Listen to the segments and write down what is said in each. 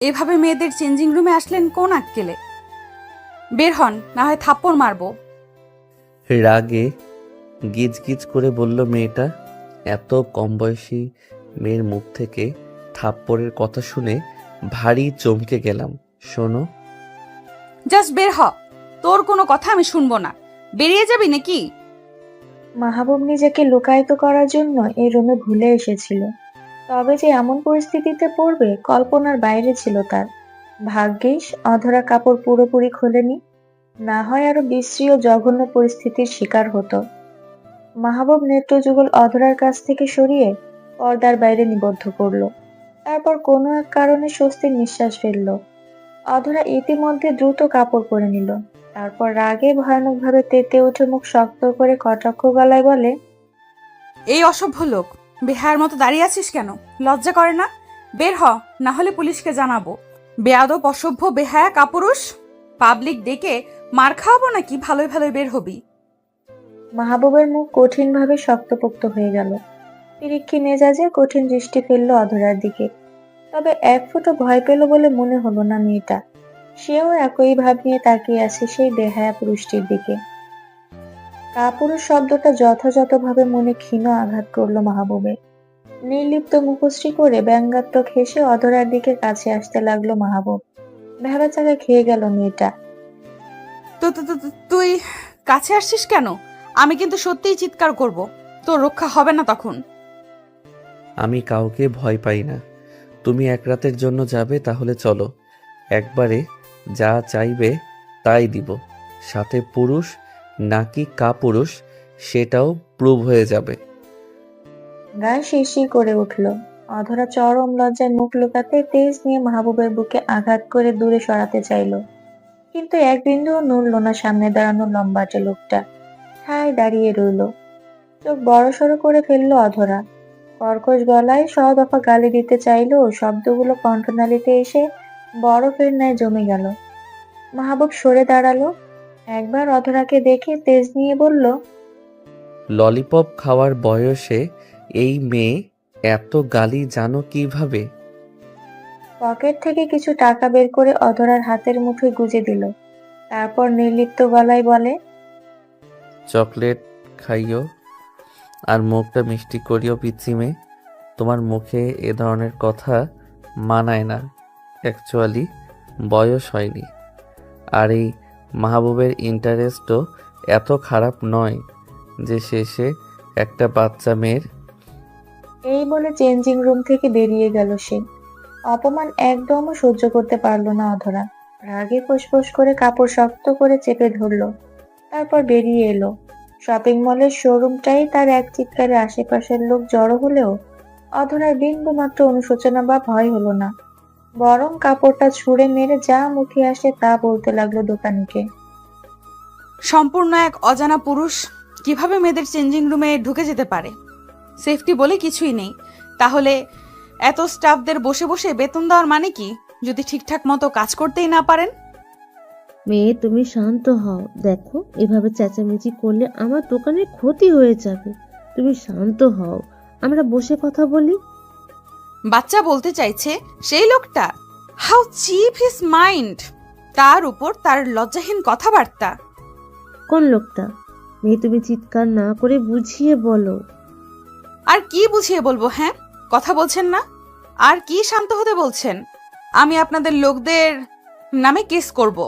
এভাবে মেয়েদের চেঞ্জিং রুমে আসলেন কোন আক্কেলে? বের হন, না হয় থাপ্পড় মারবো। রাগে গিজগিজ করে বলল মেয়েটা। এত কম বয়সী মেয়ের মুখ থেকে থাপ্পড়ের কথা শুনে ভারী চমকে গেলাম। শোনো, জাস্ট বের হ, তোর কোনো কথা আমি শুনবো না। বেরিয়ে যাবি নাকি? মাহবুব নিজেকে লুকায়িত করার জন্য এই রুমে ভুলে এসেছিল, তবে যে এমন পরিস্থিতিতে পড়বে কল্পনার বাইরে ছিল তার। ভাগ্যিস অধরা কাপড় পুরোপুরি খোলেনি, না হয় আরো বিশ্রী ও জঘন্য পরিস্থিতির শিকার হতো। মাহবুব নেত্রযুগল অধরার কাছ থেকে সরিয়ে পর্দার বাইরে নিবদ্ধ করলো। তারপর কোনো এক কারণে স্বস্তির নিঃশ্বাস ফেললো। অধরা ইতিমধ্যে দ্রুত কাপড় পরে নিল। তারপর রাগে ভয়ানকভাবে তেতে উঠে মুখ শক্ত করে কটাক্ষ গলায় বলে, এই অসভ্য লোক, বেহায়ার মতো দাঁড়িয়ে আছিস কেন? লজ্জা করে না? বের হ, না হলে পুলিশকে জানাবো। বেয়াদব, অসভ্য, বেহায়া, কাপুরুষ। পাবলিক ডেকে মার খাওয়াবো নাকি? ভালোই ভালোই বের হবি। মাহবুবের মুখ কঠিনভাবে শক্তপোক্ত হয়ে গেল। তিরিক্ষি মেজাজে কঠিন দৃষ্টি ফেললো অধরার দিকে। তবে এক ফুটো ভয় পেল বলে মনে হলো না মেয়েটা। সেও একই ভাব নিয়ে তাকিয়ে আছে সেই বেহায়া পুরুষটির দিকে। কাপুরুষ শব্দটা যথাযথভাবে মনে ক্ষীণ আঘাত করলো মাহবুবের। নির্লিপ্ত মুখশ্রী করে ব্যঙ্গাত্মক হেসে অধরার দিকে কাছে আসতে লাগলো মাহবুব। ভেবাচাকা খেয়ে গেল মেয়েটা। তুই কাছে আসছিস কেন? আমি কিন্তু সত্যিই চিৎকার করব, তোর রক্ষা হবে না তখন। আমি কাউকে ভয় পাই না। তুমি এক রাতের জন্য যাবে, তাহলে চলো। একবারে যা চাইবে তাই দিব। সাথে পুরুষ নাকি কাপুরুষ সেটাও প্রুভ হয়ে যাবে। গা শিরশির করে উঠল। অধরা চরম লজ্জায় মুখ লুকাতে তেজ নিয়ে মাহবুবের বুকে আঘাত করে দূরে সরাতে চাইল, কিন্তু এক বিন্দুও নড়ল না সামনে দাঁড়ানো লম্বাটে লোকটা। ঠায় দাঁড়িয়ে রইল। চোখ বড়সড় করে ফেললো অধরা। কর্কশ গলায় দফা গালি দিতে চাইলেও শব্দগুলো কণ্ঠনালীতে এসে বরফের ন্যায় জমে গেল। মাহবুব সরে দাঁড়ালো। একবার অধরাকে দেখে তেজ নিয়ে বলল, ললিপপ খাওয়ার বয়সে এই মেয়ে এত গালি জানো কিভাবে? পকেট থেকে কিছু টাকা বের করে অধরার হাতের মুঠোয় গুজে দিল। তারপর নির্লিপ্ত গলায় বলে, চকলেট খাইও আর মুখটা মিষ্টি করিও পিচ্ছি মেয়ে। তোমার মুখে এ ধরনের কথা মানায় না। অ্যাকচুয়ালি বয়স হয়নি। আর এই মাহবুবের ইন্টারেস্টও এত খারাপ নয় যে শেষে একটা বাচ্চা মেয়ের। এই বলে চেঞ্জিং রুম থেকে বেরিয়ে গেল সে। অপমান একদমও সহ্য করতে পারলো না অধরা। রাগে ফোঁস করে কাপড় শক্ত করে চেপে ধরলো। তারপর বেরিয়ে এলো। শপিং মলের শোরুমটাই তার এক চিৎকারে আশেপাশের লোক জড়ো হলেও অধরার বিন্দু মাত্র অনুশোচনা বা ভয় হলো না। বরং কাপড়টা ছুঁড়ে মেরে যা মুখে আসে তা বলতে লাগলো দোকানিকে। সম্পূর্ণ এক অজানা পুরুষ কিভাবে মেয়েদের চেঞ্জিং রুমে ঢুকে যেতে পারে? সেফটি বলে কিছুই নেই। তাহলে এত স্টাফদের বসে বসে বেতন দেওয়ার মানে কি, যদি ঠিকঠাক মতো কাজ করতেই না পারেন? মেয়ে, তুমি শান্ত হও। দেখো, এভাবে চেঁচামেচি করলে আমার দোকানের ক্ষতি হয়ে যাবে। তুমি শান্ত হও, আমরা বসে কথা বলি। বাচ্চা বলতে চাইছে সেই লোকটা। How cheap his mind! তার উপর তার লজ্জাহীন কথাবার্তা। কোন লোকটা? মেয়ে, তুমি চিৎকার না করে বুঝিয়ে বলো। আর কি বুঝিয়ে বলবো? হ্যাঁ, কথা বলছেন না? আর কি শান্ত হতে বলছেন? আমি আপনাদের লোকদের নামে কেস করব।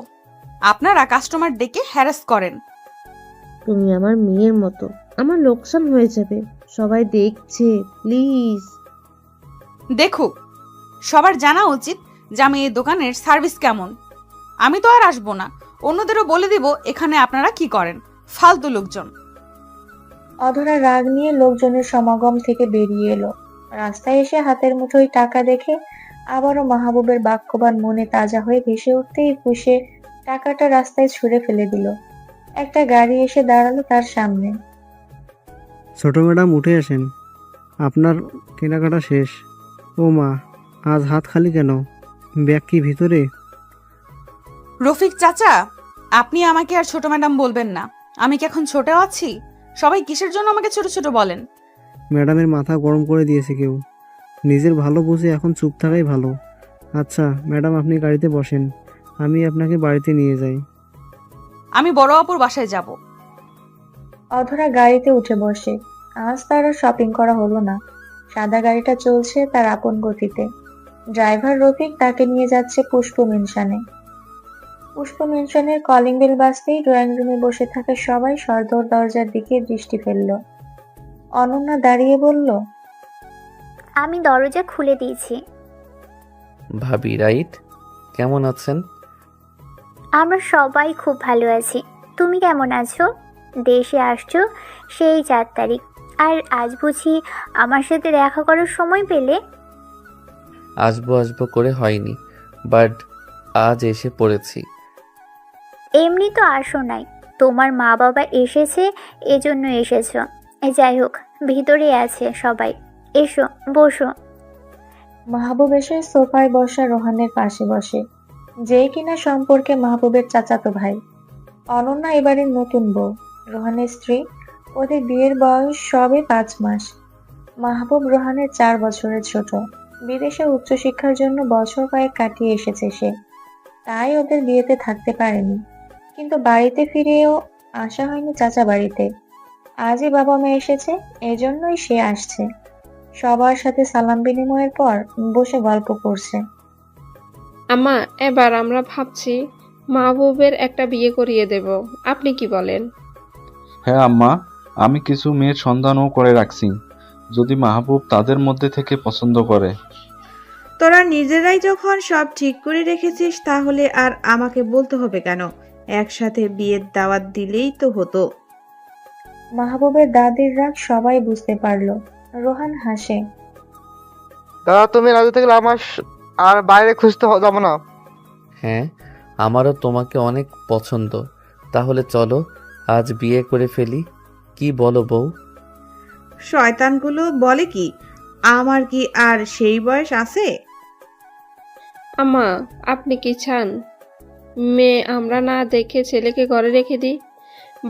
আপনারা কাস্টমার ডেকে হ্যারাস করেন। তুমি আমার মেয়ের মতো, আমার লোকসান হয়ে যাবে। সবাই দেখছে, প্লিজ। দেখুক, সবার জানা উচিত যে আমি এই দোকানের সার্ভিস কেমন। আমি তো আর আসবো না, অন্যদেরও বলে দিব এখানে আপনারা কি করেন, ফালতু লোকজন। অধরা রাগ নিয়ে লোকজনের সমাগম থেকে বেরিয়ে এলো। রাস্তায় এসে হাতের মুঠোয় টাকা দেখে আবারও মাহবুবের বাক্যবান মনে তাজা হয়ে ভেসে উঠতেই ফুঁসে টাকাটা রাস্তায় ছুঁড়ে ফেলে দিল। একটা গাড়ি এসে দাঁড়ালো তার সামনে। ছোট ম্যাডাম, উঠে আসেন, আপনার কেনাকাটা শেষ। ও মা, আজ হাত খালি কেন? ব্যাগ কি ভিতরে? রফিক চাচা, আপনি আমাকে আর ছোট ম্যাডাম বলবেন না। আমি কি এখন ছোট আছি? সবাই কিসের জন্য আমাকে ছোট ছোট বলেন? ম্যাডামের মাথা গরম করে দিয়েছে কেউ। নিজের ভালো বুঝে এখন চুপ থাকাই ভালো। আচ্ছা ম্যাডাম, আপনি গাড়িতে বসেন, আমি আপনাকে বাড়িতে নিয়ে যাই। আমি বড় আপুর বাসায় যাব। অধরা গাড়িতে উঠে বসে। আজ তার আর শপিং করা হলো না। সাদা গাড়িটা চলছে তার আপন গতিতে। ড্রাইভার রফিক তাকে নিয়ে যাচ্ছে পুষ্প মেনশনে। পুষ্প মেনশনের কলিং বেল বাজতেই ড্রয়িং রুমে বসে থাকা সবাই সদর দরজার দিকে দৃষ্টি ফেলল। অনন্যা দাঁড়িয়ে বলল, আমি দরজা খুলে দিয়েছি। ভাবি রাইট, কেমন আছেন? আমরা সবাই খুব ভালো আছি। তুমি কেমন আছো? দেশে আসছো সেই 4 তারিখ, আর আজ বুঝি আমার সাথে দেখা করার সময় পেলে? আসবো আসবো করে হয়নি, বাট আজ এসে পড়েছি। এমনি তো আসো নাই, তোমার মা বাবা এসেছে এজন্য এসেছো। যাই হোক, ভিতরে আছে সবাই, এসো বসো। মাহবুব এসে সোফায় বসা রোহানের পাশে বসে, যেই কিনা সম্পর্কে মাহবুবের চাচাতো ভাই। অনন্যা এবারের নতুন বউ, রোহানের স্ত্রী। ওদের বিয়ের বয়স সবে 5 মাস। মাহবুব রোহানের 4 বছরের ছোট। বিদেশে উচ্চশিক্ষার জন্য বছর কয়েক কাটিয়ে এসেছে সে, তাই ওদের বিয়েতে থাকতে পারেনি। কিন্তু বাড়িতে ফিরেও আসা হয়নি চাচা বাড়িতে। আজই বাবা মা এসেছে, এজন্যই সে আসছে। সবার সাথে সালাম বিনিময়ের পর বসে গল্প করছে। আম্মা, এবার আমরা ভাবছি মাহবুবের একটা বিয়ে করিয়ে দেব, আপনি কি বলেন? হ্যাঁ আম্মা, আমি কিছু মেয়ের সন্ধানও করে রাখছি, যদি মাহবুব তাদের মধ্যে থেকে পছন্দ করে। তোরা নিজেরাই যখন সব ঠিক করে রেখেছিস, তাহলে আর আমাকে বলতে হবে কেন? একসাথে বিয়ের দাওয়াত দিলেই তো হতো। মাহবুবের দাদির রাগ সবাই বুঝতে পারলো। রোহান হাসে। দাদা, তুমি রাজি থাকলে আমার আর বাইরে খুঁজতে যাবো না। হ্যাঁ, আমারও তোমাকে অনেক পছন্দ। তাহলে চলো আজ বিয়ে করে ফেলি, কি বলো বউ? শয়তানগুলো বলে কি, আমার কি আর সেই বয়স আছে? আম্মা, আপনি কি চান মেয়ে আমরা না দেখে ছেলেকে ঘরে রেখে দিই?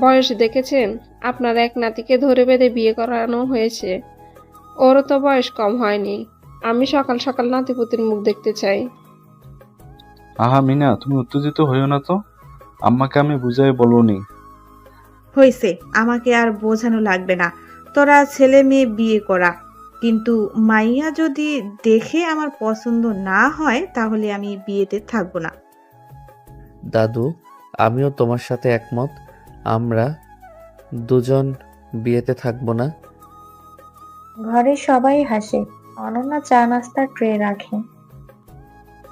বয়স দেখেছেন? আপনার এক নাতিকে ধরে বেঁধে বিয়ে করানো হয়েছে, ওরও তো বয়স কম হয়নি। আমি সকাল সকাল নাতিপুতির মুখ দেখতে চাই। আহা মিনা, তুমি উত্তেজিত হইও না তো, আম্মাকে আমি বুঝাই বলবনি। হয়েছে, আমাকে আর বোঝানো লাগবে না। তোরা ছেলে মেয়ে বিয়ে করা, কিন্তু মাইয়া যদি দেখে আমার পছন্দ না হয়, তাহলে আমি বিয়েতে থাকবো না। দাদু, আমিও তোমার সাথে একমত, আমরা দুজন বিয়েতে থাকবো না। ঘরে সবাই হাসে। অনন্যা চা নাস্তার ট্রে রাখে।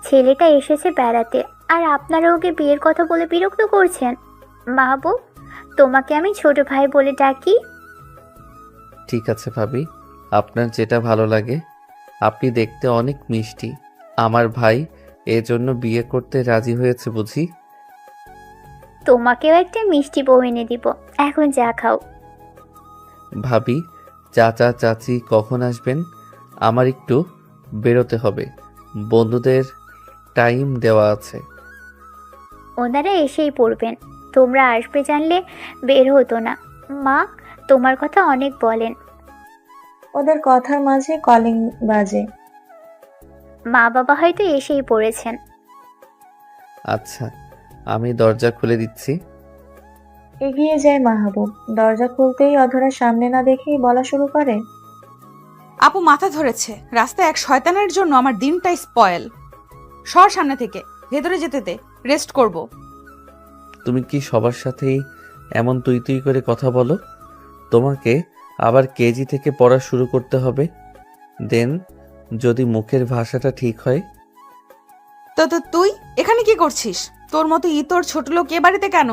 ছেলেটা এসেছে বেড়াতে, আর আপনারা ওকে বিয়ের কথা বলে বিরক্ত করছেন। মাহবুব, তোমাকে আমি ছোট ভাই বলে ডাকি। ঠিক আছে ভাবি, আপনার যেটা ভালো লাগে। আপনি দেখতে অনেক মিষ্টি। আমার ভাই এজন্য বিয়ে করতে রাজি হয়েছে বুঝি? তোমাকেও একটা মিষ্টি বউ এনে দিব, এখন যা খাও। ভাবি, চাচা চাচি কখন আসবেন? আমার একটু বেরোতে হবে, বন্ধুদের টাইম দেওয়া আছে। ওনারা এসেই পড়বেন, তোমরা আসবে জানলে বের হতো না। মা তোমার কথা অনেক বলেন। ওদের কথার মাঝে কলিং বাজে। মা বাবা হয়তো এসেই পড়েছেন। আচ্ছা, আমি দরজা খুলে দিচ্ছি। এগিয়ে যায় মাহবুব। দরজা খুলতেই অধরা সামনে না দেখেই বলা শুরু করে, আপু মাথা ধরেছে, রাস্তায় এক শয়তানের জন্য আমার দিনটাই স্পয়েল। সর সামনে থেকে, ভেতরে যেতে দে, রেস্ট করব। তুমি কি সবার সাথেই এমন তুই তুই করে কথা বলো? তোমাকে আবার কেজি থেকে পড়া শুরু করতে হবে, দেন যদি মুখের ভাষাটা ঠিক হয়। তো তো তুই এখানে কি করছিস? তোর মতো ইতর ছোট লোক এ বাড়িতে কেন?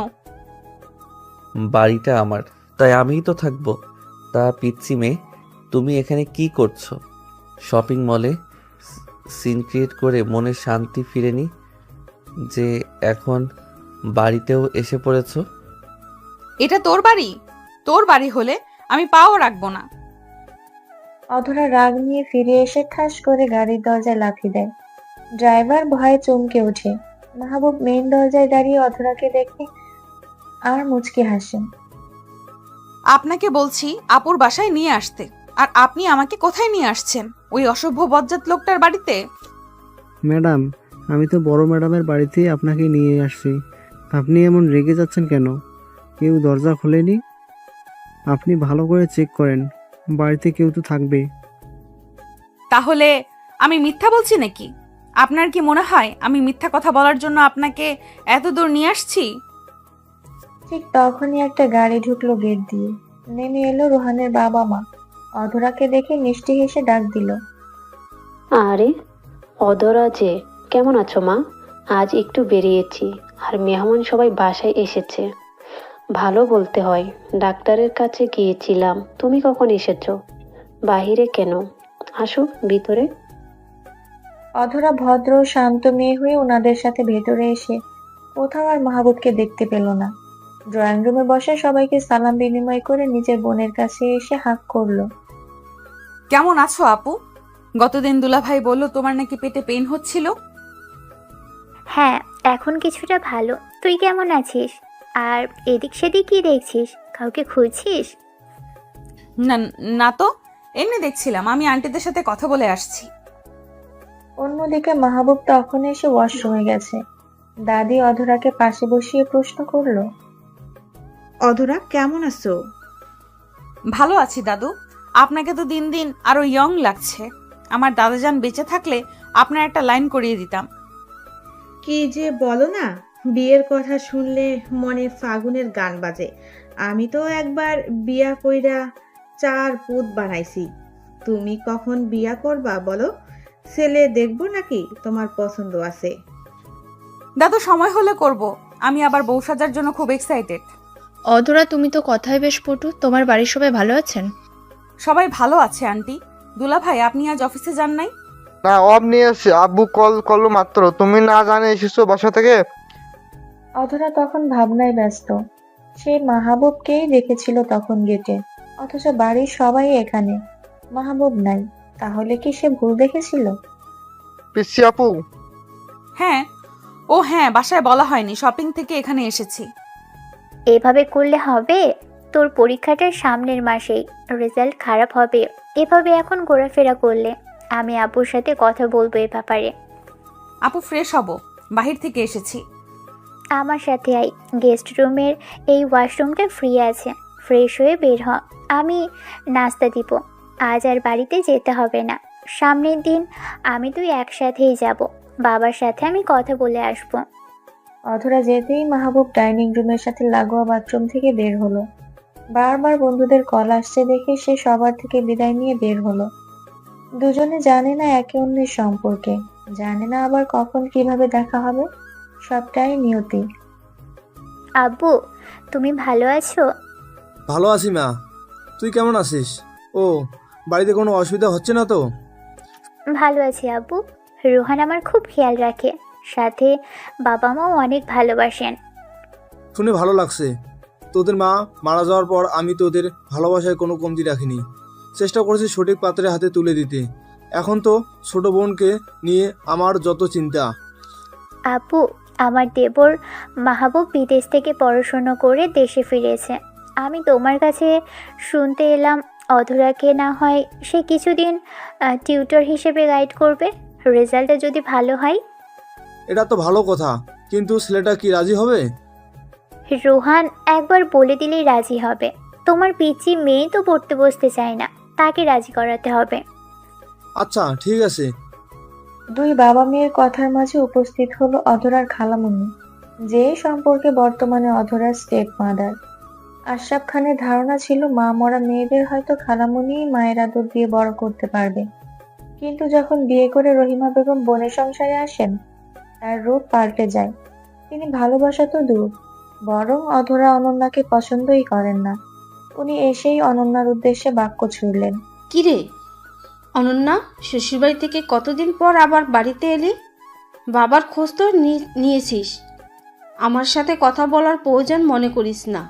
বাড়িটা আমার, তাই আমিই তো থাকবো। তা পিচ্ছি মেয়ে, তুমি এখানে কি করছো? শপিং মলে সিন ক্রিয়েট করে মনে শান্তি ফিরেনি যে এখন বাড়িতেও এসে পড়েছো? এটা তোর বাড়ি? তোর বাড়ি হলে আমি পাও রাখবো না। অধরা রাগ নিয়ে ফিরে এসে ঠাস করে গাড়ির দরজায় লাথি দেয়। ড্রাইভার ভয়ে চমকে ওঠে। মাহবুব মেইন দরজায় দাঁড়িয়ে অধরাকে দেখে আর মুচকি হাসেন। আপনাকে বলছি আপুর বাসায় নিয়ে আসতে, আর আপনি আমাকে কোথায় নিয়ে আসছেন? ওই অসভ্য বজ্জাত লোকটার বাড়িতে? ম্যাডাম, আমি তো বড় ম্যাডামের বাড়িতে আপনাকে নিয়ে আসছি। আপনি এমন রেগে যাচ্ছেন কেন? কেউ দরজা খোলেনি? আপনি ভালো করে চেক করেন, বাড়িতে কেউ তো থাকবে। তাহলে আমি মিথ্যা বলছি নাকি? আপনার কি মনে হয় আমি মিথ্যা কথা বলার জন্য আপনাকে এত দূর নিয়ে আসছি? ঠিক তখনই একটা গাড়ি ঢুকলো গেট দিয়ে। নেমে এলো রোহানের বাবা মা। অধরাকে দেখে মিষ্টি হেসে ডাক দিল। আরে অধরা যে, কেমন আছো মা? আজ একটু বেরিয়েছি আর মেহমান সবাই বাসায় এসেছে। ভালো বলতে হয়, ডাক্তারের কাছে গিয়েছিলাম। তুমি কখন এসেছো? বাহিরে কেন? আসো ভিতরে। অধরা ভদ্র শান্ত মেয়ে হয়ে ওনাদের সাথে ভেতরে এসে কোথাও আর মাহবুবকে দেখতে পেল না। ড্রয়িং রুমে বসে সবাইকে সালাম বিনিময় করে নিজের বোনের কাছে এসে হাঁক করলো। কেমন আছো আপু? গতদিন দুলাভাই বলল তোমার নাকি পেটে পেইন হচ্ছিল। হ্যাঁ, এখন কিছুটা ভালো। তুই কেমন আছিস? আর এদিক সেদিক কি দেখছিস? কাউকে খুঁজছিস? না, না তো, এমনি দেখছিলাম। আমি আন্টিদের সাথে কথা বলে আসছি। অন্যদিকে মাহবুব তখন এসে ওয়াশরুমে গেছে। দাদি অধরাকে পাশে বসিয়ে প্রশ্ন করলো। অধরা, কেমন আছো? ভালো আছি দাদু। আপনাকে তো দিন দিন আরো ইয়ং লাগছে। আমার দাদাজান বেঁচে থাকলে আপনার একটা লাইন করিয়ে দিতাম। কি যে বলো না, বিয়ের কথা শুনলে মনে ফাগুনের গান বাজে। আমি তো একবার বিয়া কইরা 4 পুত বানাইছি। তুমি কখন বিয়া করবা বলো? ছেলে দেখবো নাকি তোমার পছন্দ আছে? দাদু, সময় হলে করব। আমি আবার বউ সাজার জন্য খুব এক্সাইটেড। অধরা, তুমি তো কথায় বেশ পটু। তোমার বাড়ির সবাই ভালো আছেন? সবাই ভালো আছে আন্টি। দুলাভাই, আপনি আজ অফিসে যান নাই? না, অফ নিয়ে এসে আব্বু কল করলো মাত্র। তুমি না জানে এসেছো বাসা থেকে? অধরা তখন ভাবনায় ব্যস্ত। সে মাহবুবকেই দেখেছিল তখন গেটে, অথচ বাড়ির সবাই এখানে, মাহবুব নাই। তাহলে কি সে ভুল দেখেছিল? পিসি আপু, হ্যাঁ। ও হ্যাঁ, বাসায় বলা হয়নি, শপিং থেকে এখানে এসেছি। এভাবে করলে হবে? তোর পরীক্ষাটার সামনের মাসেই, রেজাল্ট খারাপ হবে। এভাবে এখন ঘোরাফেরা করলে আমি আব্বুর সাথে কথা বলবো এ ব্যাপারে। আপু, ফ্রেশ হব, বাহির থেকে এসেছি। আমার সাথে আই। গেস্ট রুমের এই ওয়াশরুমটা ফ্রি আছে। ফ্রেশ হয়ে বের হ, আমি নাস্তা দিব। আজ আর বাড়িতে যেতে হবে না। সামনের দিন আমি তুই একসাথেই যাব। বাবার সাথে আমি কথা বলে আসবো। অধরা যেতেই মাহবুব ডাইনিং রুমের সাথে লাগোয়া বাথরুম থেকে বের হলো। বারবার বন্ধুদের কল আসছে দেখে সে সবার থেকে বিদায় নিয়ে বের হলো। দুজনে জানে না একে অন্যের সম্পর্কে, জানে না আবার কখন কিভাবে দেখা হবে। সবটাই নিয়তি। আব্বু, তুমি ভালো আছো? ভালো আছি মা, তুই কেমন আছিস? ও, বাড়িতে কোনো অসুবিধা হচ্ছে না তো? ভালো আছি আব্বু। রোহান আমার খুব খেয়াল রাখে, সাথে বাবা মাও অনেক ভালোবাসেন। শুনে ভালো লাগছে। তোদের মা মারা যাওয়ার পর আমি তোদের ভালোবাসায় কোনো কমতি রাখিনি। চেষ্টা করেছি সঠিক পাত্রের হাতে তুলে দিতে। এখন তো ছোট বোনকে নিয়ে আমার যত চিন্তা। আব্বু, আমার দেবর মাহবুব বিদেশ থেকে পড়াশোনা করে দেশে ফিরেছে। আমি তোমার কাছে শুনতে এলাম অধরাকে না হয় সে কিছুদিন টিউটর হিসেবে গাইড করবে, রেজাল্টটা যদি ভালো হয়। এটা তো ভালো কথা, কিন্তু ছেলেটা কি রাজি হবে? রোহান একবার বলে দিলেই রাজি হবে। তোমার পিচি মেয়ে তো পড়তে বসতে চায় না, তাকে রাজি করাতে হবে। আচ্ছা ঠিক আছে। দুই বাবা মেয়ের কথার মাঝে উপস্থিত হলো অধরার খালামুন্নি, যে সম্পর্কে বর্তমানে অধরার স্টেপ মাদার। আশরাফ খানের ধারণা ছিল মা মরা মেয়েদের হয়তো খালামুনিই মায়ের আদর দিয়ে বড় করতে পারবে। কিন্তু যখন বিয়ে করে রহিমা বেগম বোনের সংসারে আসেন, তার রূপ পাল্টে যায়। তিনি ভালোবাসা তো দূর, বরং অধরা অনন্যাকে পছন্দই করেন না। উনি এসেই অনন্যার উদ্দেশ্যে বাক্য ছুড়লেন। কিরে অনন্যা, শ্বশুরবাড়ি থেকে কতদিন পর আবার বাড়িতে এলি? বাবার খোঁজ তো নিয়েছিস। আমার সাথে কথা বলার প্রয়োজন মনে করিস না।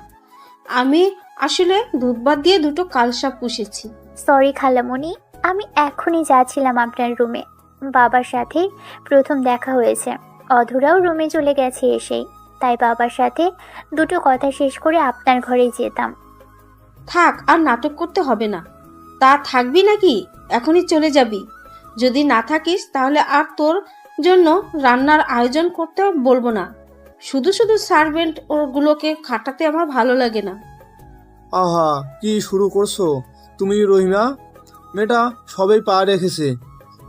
আমি আসলে দুধ ভাত দিয়ে দুটো কালসাপ পুষেছি। সরি খালামণি, আমি এখনই যাচ্ছিলাম আপনার রুমে। বাবার সাথে প্রথম দেখা হয়েছে, অধরাও রুমে চলে গেছে এসেই, তাই বাবার সাথে দুটো কথা শেষ করে আপনার ঘরেই যেতাম। থাক, আর নাটক করতে হবে না। তা থাকবি নাকি এখনই চলে যাবি? যদি না থাকিস তাহলে আর তোর জন্য রান্নার আয়োজন করতে বলবো না। শুধু শুধু সার্ভেন্ট ওগুলোকে খাটাতে আমার ভালো লাগে না। আহা, কি শুরু করছো তুমি রহিমা? মেয়েটা সবেই পা রেখেছে,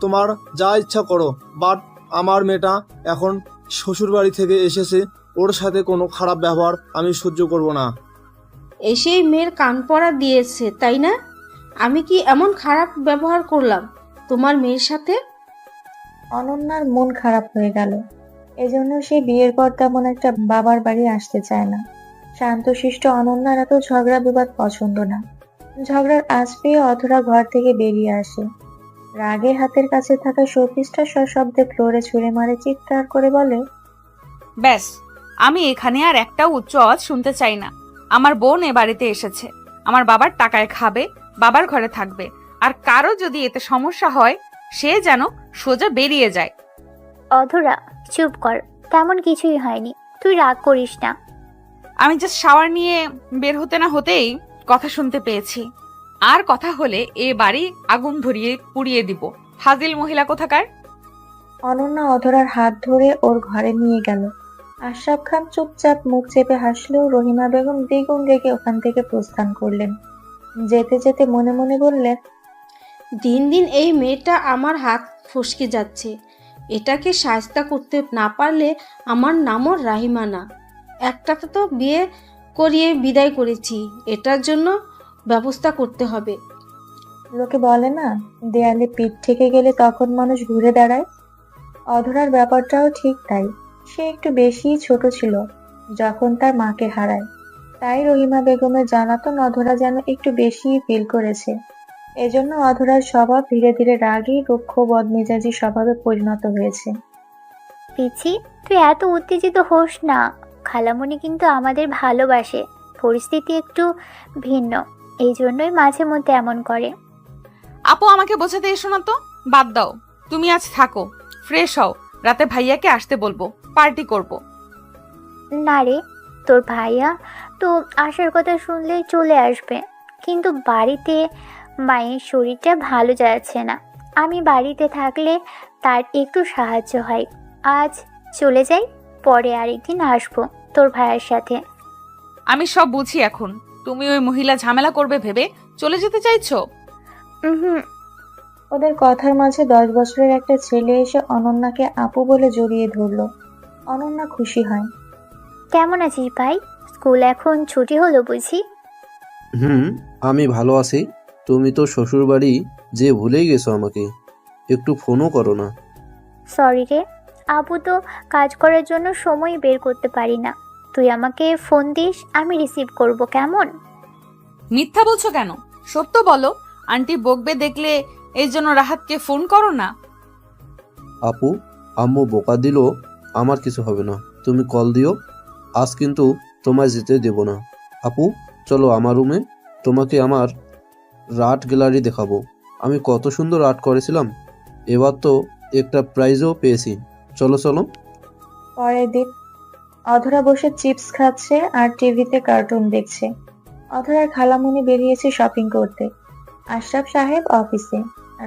তোমার যা ইচ্ছা করো, বাট আমার মেয়েটা এখন শ্বশুর বাড়ি থেকে এসেছে, ওর সাথে কোনো খারাপ ব্যবহার আমি সহ্য করব না। এসেই মেয়ের কান পড়া দিয়েছে, তাই না? আমি কি এমন খারাপ ব্যবহার করলাম তোমার মেয়ের সাথে? অনন্যার মন খারাপ হয়ে গেল। এজন্য সে বিয়ের পর তেমন একটা বাবার বাড়ি আসতে চায় না। শান্তশিষ্ট অনন্যার এত ঝগড়া বিবাদ পছন্দ না। ঝগড়ার আঁচ পেয়ে অধরা ঘর থেকে বেরিয়ে আসে। রাগে হাতের কাছে থাকা শোপিসটা সশব্দে ফ্লোরে ছুঁড়ে মারে, চিৎকার করে বলে, ব্যাস, আমি এখানে আর একটাও উচ্চ আওয়াজ শুনতে চাই না। আমার বোন এ বাড়িতে এসেছে, আমার বাবার টাকায় খাবে, বাবার ঘরে থাকবে, আর কারো যদি এতে সমস্যা হয় সে যেন সোজা বেরিয়ে যায়। অধরা, চুপ কর, তেমন কিছুই হয়নি, তুই রাগ করিস না। আমি জাস্ট শাওয়ার নিয়ে বের হতে না হতেই কথা শুনতে পেয়েছি। আর কথা হলে এ বাড়ি আগুন ধরিয়ে পুড়িয়ে দিব। ফাজিল মহিলা কোথাকার। অনন্যা অধরার হাত ধরে ওর ঘরে নিয়ে গেল। আশরাফ খান চুপচাপ মুখ চেপে হাসলেও রহিমা বেগম দ্বিগুণ রেগে ওখান থেকে প্রস্থান করলেন। যেতে যেতে মনে মনে বললেন, দিন দিন এই মেয়েটা আমার হাত ফসকে যাচ্ছে। এটাকে শায়েস্তা করতে না পারলে আমার নামও রাহিমা না। একটাতে তো বিয়ে করিয়ে বিদায় করেছি, এটার জন্য ব্যবস্থা করতে হবে। লোকে বলে না, দেয়ালে পিঠ থেকে গেলে তখন মানুষ ঘুরে দাঁড়ায়। অধরার ব্যাপারটাও ঠিক তাই। সে একটু বেশিই ছোট ছিল যখন তার মাকে হারায়, তাই রহিমা বেগমের জানাতন অধরা যেন একটু বেশিই ফিল করেছে। এজন্য অধরার স্বভাব ধীরে ধীরে রাগী, রুক্ষ, বদমেজাজি স্বভাবে পরিণত হয়েছে। পিছি, তুই এত উত্তেজিত হোস না। খালামণি কিন্তু আমাদের ভালোবাসে, পরিস্থিতি একটু ভিন্ন, এই জন্যই মাঝে মধ্যে এমন করে। আপু, আমাকে বোঝাতে এসো না তো, বাদ দাও। তুমি আজ থাকো, ফ্রেশ হও, রাতে ভাইয়াকে আসতে বলবো, পার্টি করব। না রে, তোর ভাইয়া তো আসার কথা শুনলেই চলে আসবে, কিন্তু বাড়িতে মায়ের শরীরটা ভালো যাচ্ছে না। আমি বাড়িতে থাকলে তার একটু সাহায্য হয়। আজ চলে যাই, পরে আরেকদিন আসবো তোর ভাইয়ের সাথে। আমি সব বুঝি এখন। তুমি ওই মহিলা ঝামেলা করবে ভেবে চলে যেতে চাইছো? হুম। ওদের কথার মাঝে 10 বছরের একটা ছেলে এসে অনন্যাকে আপু বলে জড়িয়ে ধরলো। অনন্যা খুশি হয়। কেমন আছিস ভাই? স্কুল এখন ছুটি হলো বুঝি? আমি ভালো আছি। তুমি তো শ্বশুর বাড়ি যে ভুলেই গেছো আমাকে, একটু ফোনও করো না। সরি রে, আপু তো কাজ করার জন্য সময় বের করতে পারি না। তুই আমাকে ফোন দিস, আমি রিসিভ করব, কেমন? মিথ্যা বলছো কেন? সত্য বলো। আন্টি বকবে দেখলে, এই জন্য রাহাতকে ফোন করো না। আপু, আম্মু বোকা দিল, আমার কিছু হবে না, তুমি কল দিও। আজ কিন্তু তোমায় যেতে দেব না। আপু, চলো আমার রুমে, তোমাকে আমার আর্ট গ্যালারি দেখাবো। আমি কত সুন্দর আর্ট করেছিলাম, এবার তো একটা প্রাইজও পেয়েছি। চলো চলো। পরের দিন অধরা বসে চিপস খাচ্ছে আর টিভিতে কার্টুন দেখছে। অধরার খালামণি বেরিয়েছে শপিং করতে, আশরাফ সাহেব অফিসে,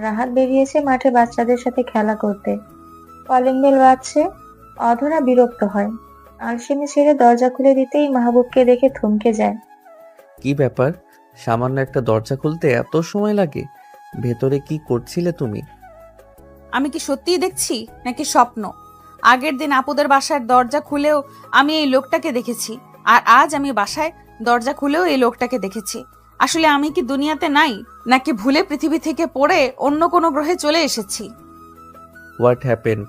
রাহাত বেরিয়েছে মাঠে বাচ্চাদের সাথে খেলা করতে। কলিং বেল বাজছে। অধরা বিরক্ত হয়। আলসেমি ছেড়ে দরজা খুলে দিতেই মাহবুবকে দেখে থমকে যায়। কি ব্যাপার, সামান্য একটা দরজা খুলতে এত সময় লাগে? ভেতরে কি করছিলে তুমি? আমি কি সত্যিই দেখছি নাকি স্বপ্ন? আগের দিন আপুদের বাসার দরজা খুলেও আমি এই লোকটাকে দেখেছি, আর আজ আমি বাসায় দরজা খুলেও এই লোকটাকে দেখেছি। আসলে আমি কি দুনিয়াতে নাই, নাকি ভুলে পৃথিবী থেকে পড়ে অন্য কোনো গ্রহে চলে এসেছি? What happened?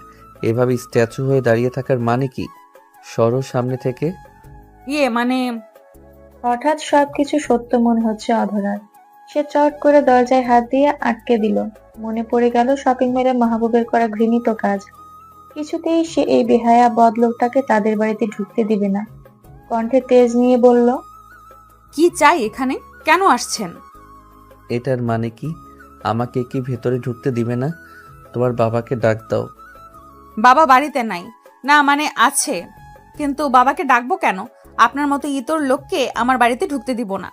এভাবে স্ট্যাচু হয়ে দাঁড়িয়ে থাকার মানে কি? সরো সামনে থেকে। মানে হঠাৎ সবকিছু সত্য মনে হচ্ছে অধরার। সে চট করে দরজায় হাত দিয়ে আটকে দিল। মনে পড়ে গেল শপিং মলে মাহবুবের করা ঘৃণিত কাজ। কিছুতেই সে এই বেহায়া বদলোকটাকে তাদের বাড়িতে ঢুকতে দিবে না। কণ্ঠে তেজ নিয়ে বলল, কি চাই এখানে? কেন আসছেন? এটার মানে কি? আমাকে কি ভেতরে ঢুকতে দিবে না? তোমার বাবাকে ডাক দাও। বাবা বাড়িতে নাই। না মানে আছে, কিন্তু বাবাকে ডাকবো কেন? আপনার মতো ইতর লোককে আমার বাড়িতে ঢুকতে দিব না।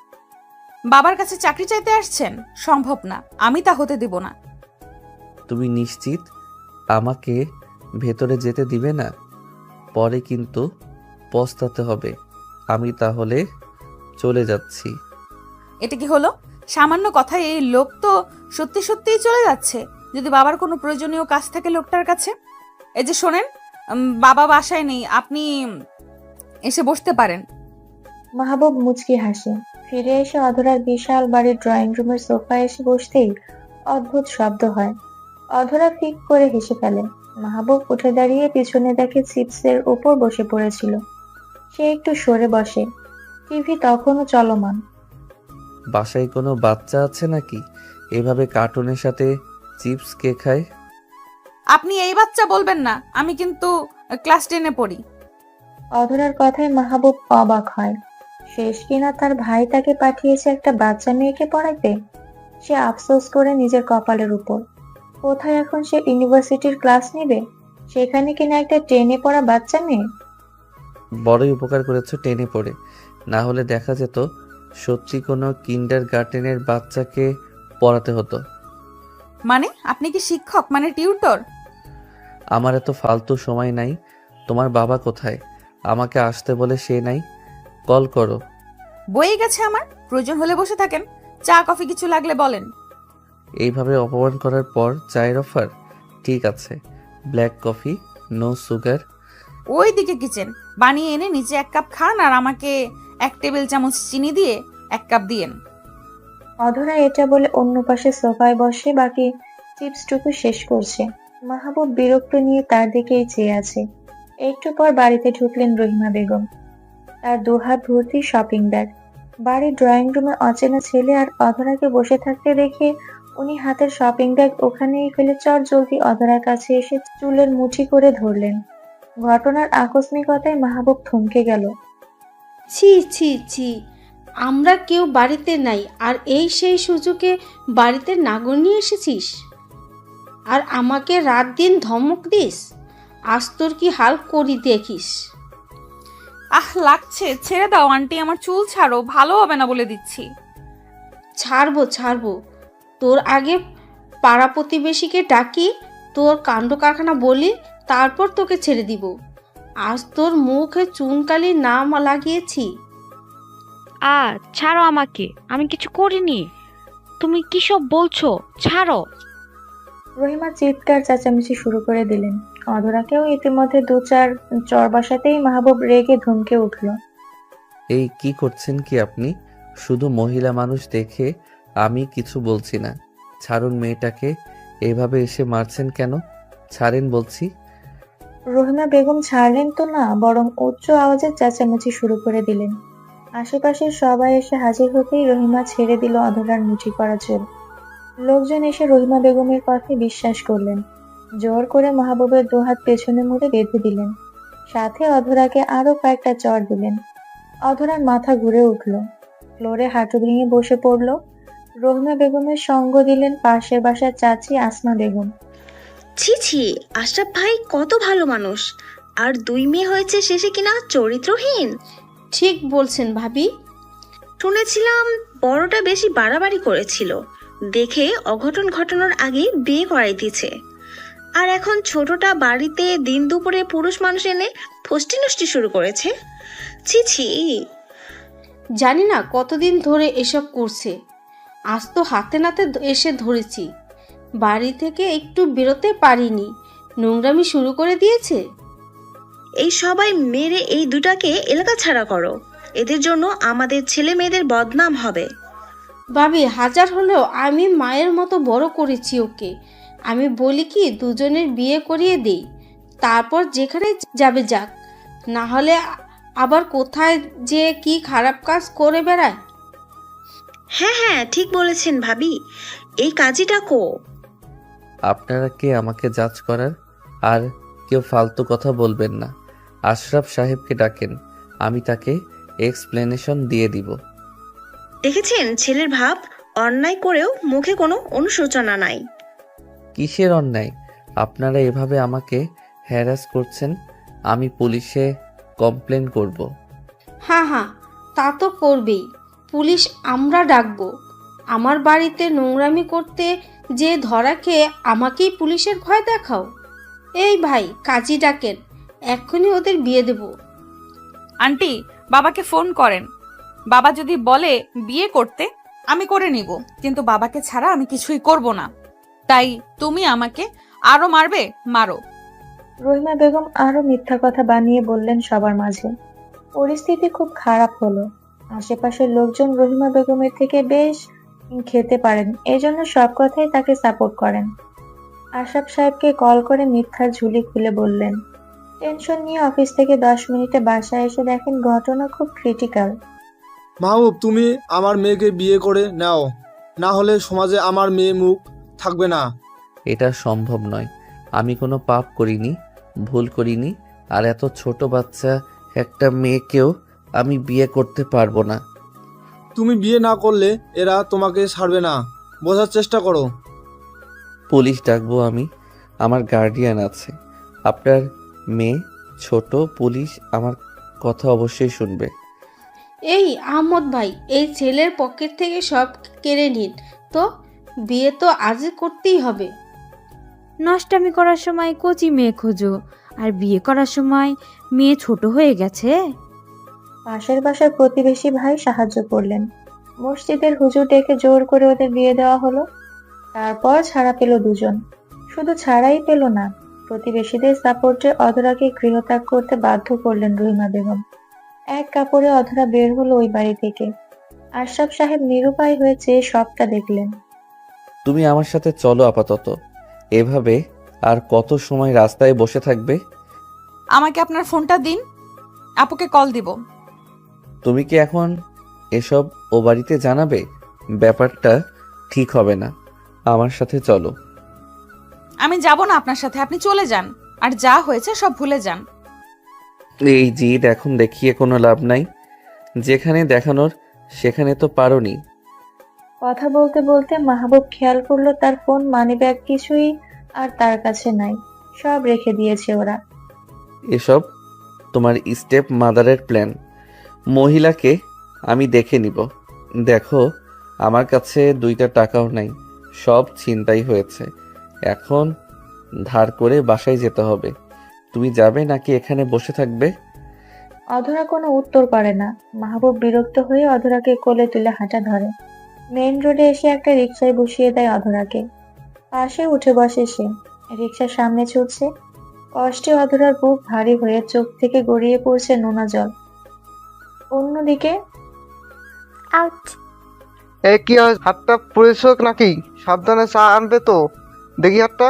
বাবার কাছে চাকরি চাইতে আসছেন? সম্ভব না, আমি তা হতে দিব না। তুমি নিশ্চিত আমাকে ভেতরে যেতে দিবে না? পরে কিন্তু পস্তাতে হবে। আমি তাহলে চলে যাচ্ছি। এটা কি হলো? সামান্য কথায় এই লোক তো সত্যি সত্যিই চলে যাচ্ছে। যদি বাবার কোনো প্রয়োজনীয় কাজ থাকে লোকটার কাছে। এই যে শোনেন, বাবা বাসায় নেই, আপনি এসে বসতে পারেন। মাহবুব মুচকি হাসে। ফিরে এসে অধরার বিশাল বাড়ির ড্রয়িং রুমের সোফায় এসে বসতেই অদ্ভুত শব্দ হয়। অধরা ফিক করে হেসে ফেলে। মাহবুব উঠে দাঁড়িয়ে পিছনে দেখে চিপসের উপর বসে পড়েছিল। সে একটু সরে বসে। টিভি তখনও চলমান। বাসায় কোনো বাচ্চা আছে নাকি এভাবে কার্টুনের সাথে চিপস কে খায়? আপনি এই বাচ্চা বলবেন না, আমি কিন্তু ক্লাস 10-এ পড়ি। অধরার কথায় মাহবুব অবাক হয়। শেষ কিনা তার ভাই তাকে পাঠিয়েছে একটা বাচ্চা মেয়েকে পড়াইতে। সে আফসোস করে নিজের কপালের উপর। কোথায় এখন সে ইউনিভার্সিটির ক্লাস নেবে, সেখানে কিনা একটা 10-এ পড়া বাচ্চা মেয়ে। বড়ই উপকার করেছো 10-এ পড়ে, না হলে দেখা যেত সত্যি কোনো কিন্ডার গার্ডেনের বাচ্চাকে পড়াতে হতো। মানে আপনি কি শিক্ষক, মানে টিউটর? আমার এত ফালতু সময় নাই। তোমার বাবা কোথায়? আমাকে আসতে বলে সে নাই। কল করো। বয়ে গেছে আমার, প্রয়োজন হলে বসে থাকেন। চা কফি কিছু লাগলে বলেন। এইভাবে অপমান করার পর চায়ের অফার? ঠিক আছে, ব্ল্যাক কফি, নো সুগার। ওই দিকে কিচেন, বানিয়ে এনে নিচে 1 কাপ খান আর আমাকে 1 টেবিল চামচ চিনি দিয়ে 1 কাপ দিয়েন। অধরা এটা বলে অন্য পাশে সোফায় বসে বাকি চিপসটুকু শেষ করছে। মাহবুব বিরক্ত নিয়ে তার দিকেই চেয়ে আছে। একটু পর বাড়িতে ঢুকলেন রহিমা বেগম। তার 2 হাত ভর্তি শপিং ব্যাগ। বাড়ির ড্রয়িং রুমে অচেনা ছেলে আর অধরাকে বসে থাকতে দেখে উনি হাতের শপিং ব্যাগ ওখানেই ফেলে চট জলদি অধরার কাছে এসে চুলের মুঠি করে ধরলেন। ঘটনার আকস্মিকতায় মাহবুব থমকে গেল। ছি ছি ছি, আমরা কেউ বাড়িতে নাই আর এই সেই সুযোগে বাড়িতে নাগর নিয়ে এসেছিস আর আমাকে রাত দিন ধমক দিস। আজ তোর কি হাল করি দেখিস। লাগছে, ছেড়ে দাও আন্টি, আমার চুল ছাড়ো, ভালো হবে না বলে দিচ্ছি। ছাড়বো ছাড়বো, তোর আগে পাড়া প্রতিবেশীকে ডাকি, তোর কাণ্ড কারখানা বলি, তারপর তোকে ছেড়ে দিব। আজ তোর মুখে চুনকালি নাম লাগিয়েছি। ছাড়ো আমাকে, আমি কিছু করিনি। তুমি কি সব বলছো? ছাড়ো। রহিমা চিৎকার চেঁচামেচি শুরু করে দিলেন। অধরাকেও ইতিমধ্যে 2-4 চর বসাতেই মাহবুব রেগে ধমকে উঠল। এই কি করছেন কি আপনি? শুধু মহিলা মানুষ দেখে আমি কিছু বলছি না। ছাড়ুন মেয়েটাকে। এভাবে এসে মারছেন কেন? ছাড়েন বলছি। রহিমা বেগম ছাড়লেন তো না, বরং উচ্চ আওয়াজে চেঁচামেচি শুরু করে দিলেন। আশেপাশের সবাই এসে হাজির হতেই রহিমা ছেড়ে দিল অধরার মুঠি করা চুল। লোকজন এসে রহিমা বেগমের কথায় বিশ্বাস করলেন। জোর করে মাহবুবের 2 হাত পেছনে মুড়ে বেঁধে দিলেন। সাথে অধরাকে আরো কয়েকটা চড় দিলেন। অধরার মাথা ঘুরে উঠল। ফ্লোরে হাঁটু ভেঙে বসে পড়ল। রহিমা বেগমের সঙ্গ দিলেন পাশের বাসার চাচি আসমা বেগম। ছি ছি, আশরাফ ভাই কত ভালো মানুষ, আর 2 মেয়ে হয়েছে শেষে কিনা চরিত্রহীন। ঠিক বলছেন ভাবি। শুনেছিলাম বড়টা বেশি বাড়াবাড়ি করেছিল, দেখে অঘটন ঘটানোর আগে বিয়ে করাই দিয়েছে। আর এখন ছোটটা বাড়িতে দিন দুপুরে পুরুষ মানুষ এনে ফষ্টি নষ্টি শুরু করেছে। ছি ছি। জানি না কতদিন ধরে এসব করছে, আজ তো হাতে নাতে এসে ধরেছি। বাড়ি থেকে একটু বেরোতে পারিনি, নোংরামি শুরু করে দিয়েছে। এই সবাই মেরে এই দুটাকে এলাকা ছাড়া করো, এদের জন্য আমাদের ছেলে মেয়েদের বদনাম হবে। ভাবি, হাজার হলেও আমি মায়ের মতো বড় করেছি ওকে। আমি বলি কি দুজনের বিয়ে করিয়ে দেই, তারপর যেখানে যাবে যাক, না হলে আবার কোথায় যে কি খারাপ কাজ করে বেড়ায়। হ্যাঁ হ্যাঁ, ঠিক বলেছেন ভাবি, এই কাজটা কো। আপনারা কে আমাকে জাজ করার? আর কেউ ফালতু কথা বলবেন না। আশরাফ সাহেবকে ডাকেন, আমি তাকে এক্সপ্লেনেশন দিয়ে দিব। দেখেছেন ছেলের ভাব, অন্যায় করেও মুখে কোনো অনুশোচনা নাই। কিসের অন্যায়? আপনারা এভাবে আমাকে হ্যারাস করছেন, আমি পুলিশে কমপ্লেন করব। হ্যাঁ হ্যাঁ, তা তো করবেই, পুলিশ আমরা ডাকবো। আমার বাড়িতে নোংরামি করতে যে ধরা খেয়ে আমাকেই পুলিশের ভয় দেখাও। এই ভাই, কাজী ডাকেন, এক্ষুনি ওদের বিয়ে দেব। আন্টি, বাবাকে ফোন করেন। বাবা যদি বলে বিয়ে করতে, আমি করে নিব, কিন্তু বাবাকে ছাড়া আমি কিছুই করব না। তাই তুমি আমাকে আরো মারবে, মারো। রহিমা বেগম আরো মিথ্যা কথা বানিয়ে বললেন সবার মাঝে। পরিস্থিতি খুব খারাপ হলো। আশেপাশের লোকজন রহিমা বেগমের থেকে বেশ খেতে পারেন, এজন্য সব কথাই তাকে সাপোর্ট করেন। আশরাফ সাহেবকে কল করে মিথ্যার ঝুলি খুলে বললেন। টেনশন নিয়ে অফিস থেকে 10 মিনিটে বাসায় এসে দেখেন ঘটনা খুব ক্রিটিক্যাল। মাহবুব, তুমি আমার মেয়েকে বিয়ে করে নাও, না হলে সমাজে আমার মেয়ে মুখ থাকবে না। এটা সম্ভব নয়। আমি কোনো পাপ করিনি, ভুল করিনি। আর এত ছোট বাচ্চা একটা মেয়েকেও আমি বিয়ে করতে পারবো না। তুমি বিয়ে না করলে এরা তোমাকে ছাড়বে না, বোঝার চেষ্টা করো। পুলিশ ডাকবো আমি, আমার গার্ডিয়ান আছে। আপনার মেয়ে ছোট, পুলিশ আমার কথা অবশ্যই শুনবে। এই আহমদ ভাই, এই ছেলের পকেট থেকে সব কেড়ে নিন তো, বিয়ে তো আজই করতেই হবে। নষ্টামি করার সময় কচি মেয়ে খোঁজো, আর বিয়ে করার সময় মেয়ে ছোট হয়ে গেছে। পাশের বাসার প্রতিবেশী ভাই সাহায্য করলেন। মসজিদের হুজুর ডেকে জোর করে ওদের বিয়ে দেওয়া হলো। তারপর ছাড়া পেল দুজন। শুধু ছাড়াই পেল না, প্রতিবেশীদের সাপোর্টে অধরাকে গৃহত্যাগ করতে বাধ্য করলেন রহিমা বেগম। এক কাপড়ে অধরা বের হলো ওই বাড়ি থেকে। আশরাফ সাহেব নিরুপায় হয়ে চেয়ে সবটা দেখলেন। তুমি আমার সাথে চলো আপাতত। এভাবে আর কত সময় রাস্তায় বসে থাকবে? আমাকে আপনার ফোনটা দিন, আপুকে কল দিব। তুমি কি এখন এসব ও বাড়িতে জানাবে? ব্যাপারটা ঠিক হবে না। আমার সাথে চলো। আমি যাব না আপনার সাথে, আপনি চলে যান, আর যা হয়েছে সব ভুলে যান। এই জিদ এখন দেখিয়ে কোনো লাভ নাই। যেখানে দেখানোর সেখানে তো পারোনি। কথা বলতে বলতে মাহবুব খেয়াল করলো তার ফোন, মানিব্যাগ কিছুই আর তার কাছে নাই, সব রেখে দিয়েছে ওরা। এসব তোমার স্টেপ মাদারের প্ল্যান। মহিলাকে আমি দেখে নিব। দেখো, আমার কাছে 2টা টাকাও নাই, সব ছিনতাই হয়েছে। এখন ধার করে বাসায় যেতে হবে। তুমি যাবে নাকি এখানে বসে থাকবে? অধরা কোনো উত্তর করে না। মাহবুব বিরক্ত হয়ে অধরাকে কোলে তুলে হাঁটা ধরে। মেইন রোডে এসে একটা রিকশায় বসিয়ে দেয় অধরাকে। পাশে উঠে বসে সে। রিকশার সামনে ছুটছে। কষ্টে অধরার বুক ভারী হয়ে চোখ থেকে গড়িয়ে পড়ছে নোনা জল। অন্যদিকে আউট। এই কি হাতটা পুড়েছ নাকি? সাবধানে চা আনবে তো, দেখি হাতটা।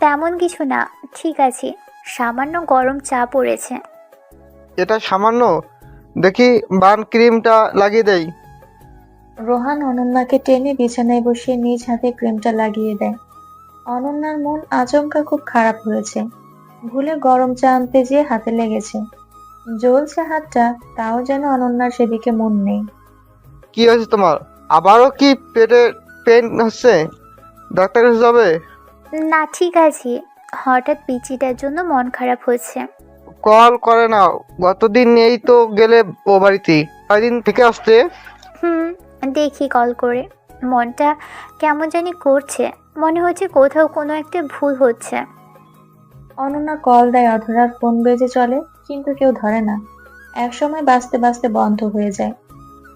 তেমন কিছু না, ঠিক আছে, সামান্য গরম চা পড়েছে। এটা সামান্য, দেখি বার্ন ক্রিমটা লাগিয়ে দেই। রোহান অনন্যাকে টেনে বিছানায় বসিয়ে নিজ হাতে ক্রিমটা লাগিয়ে দেয়। অনন্যার মন আচমকা খুব খারাপ হয়েছে। ভুলে গরম চা আনতে যেয়ে হাতে লেগেছে। জ্বলছে হাতটা, তাও যেন অনন্যার সেদিকে মন নেই। কি হয়েছে তোমার? আবারও কি পেটে পেন হচ্ছে? ডাক্তার কাছে যাবে? না, ঠিক আছে, হঠাৎ পিচিটার জন্য মন খারাপ হচ্ছে। কল করে নাও, গতদিন এই তো গেলে ও বাড়িতে, কয়দিন থেকে আসতে। দেখি কল করে। মনটা কেমন জানি করছে, মনে হচ্ছে কোথাও কোনো একটা ভুল হচ্ছে। অনন্যা কল দেয়, অধরার ফোন বেজে চলে, কিন্তু কেউ ধরে না। একসময় বাজতে বাজতে বন্ধ হয়ে যায়।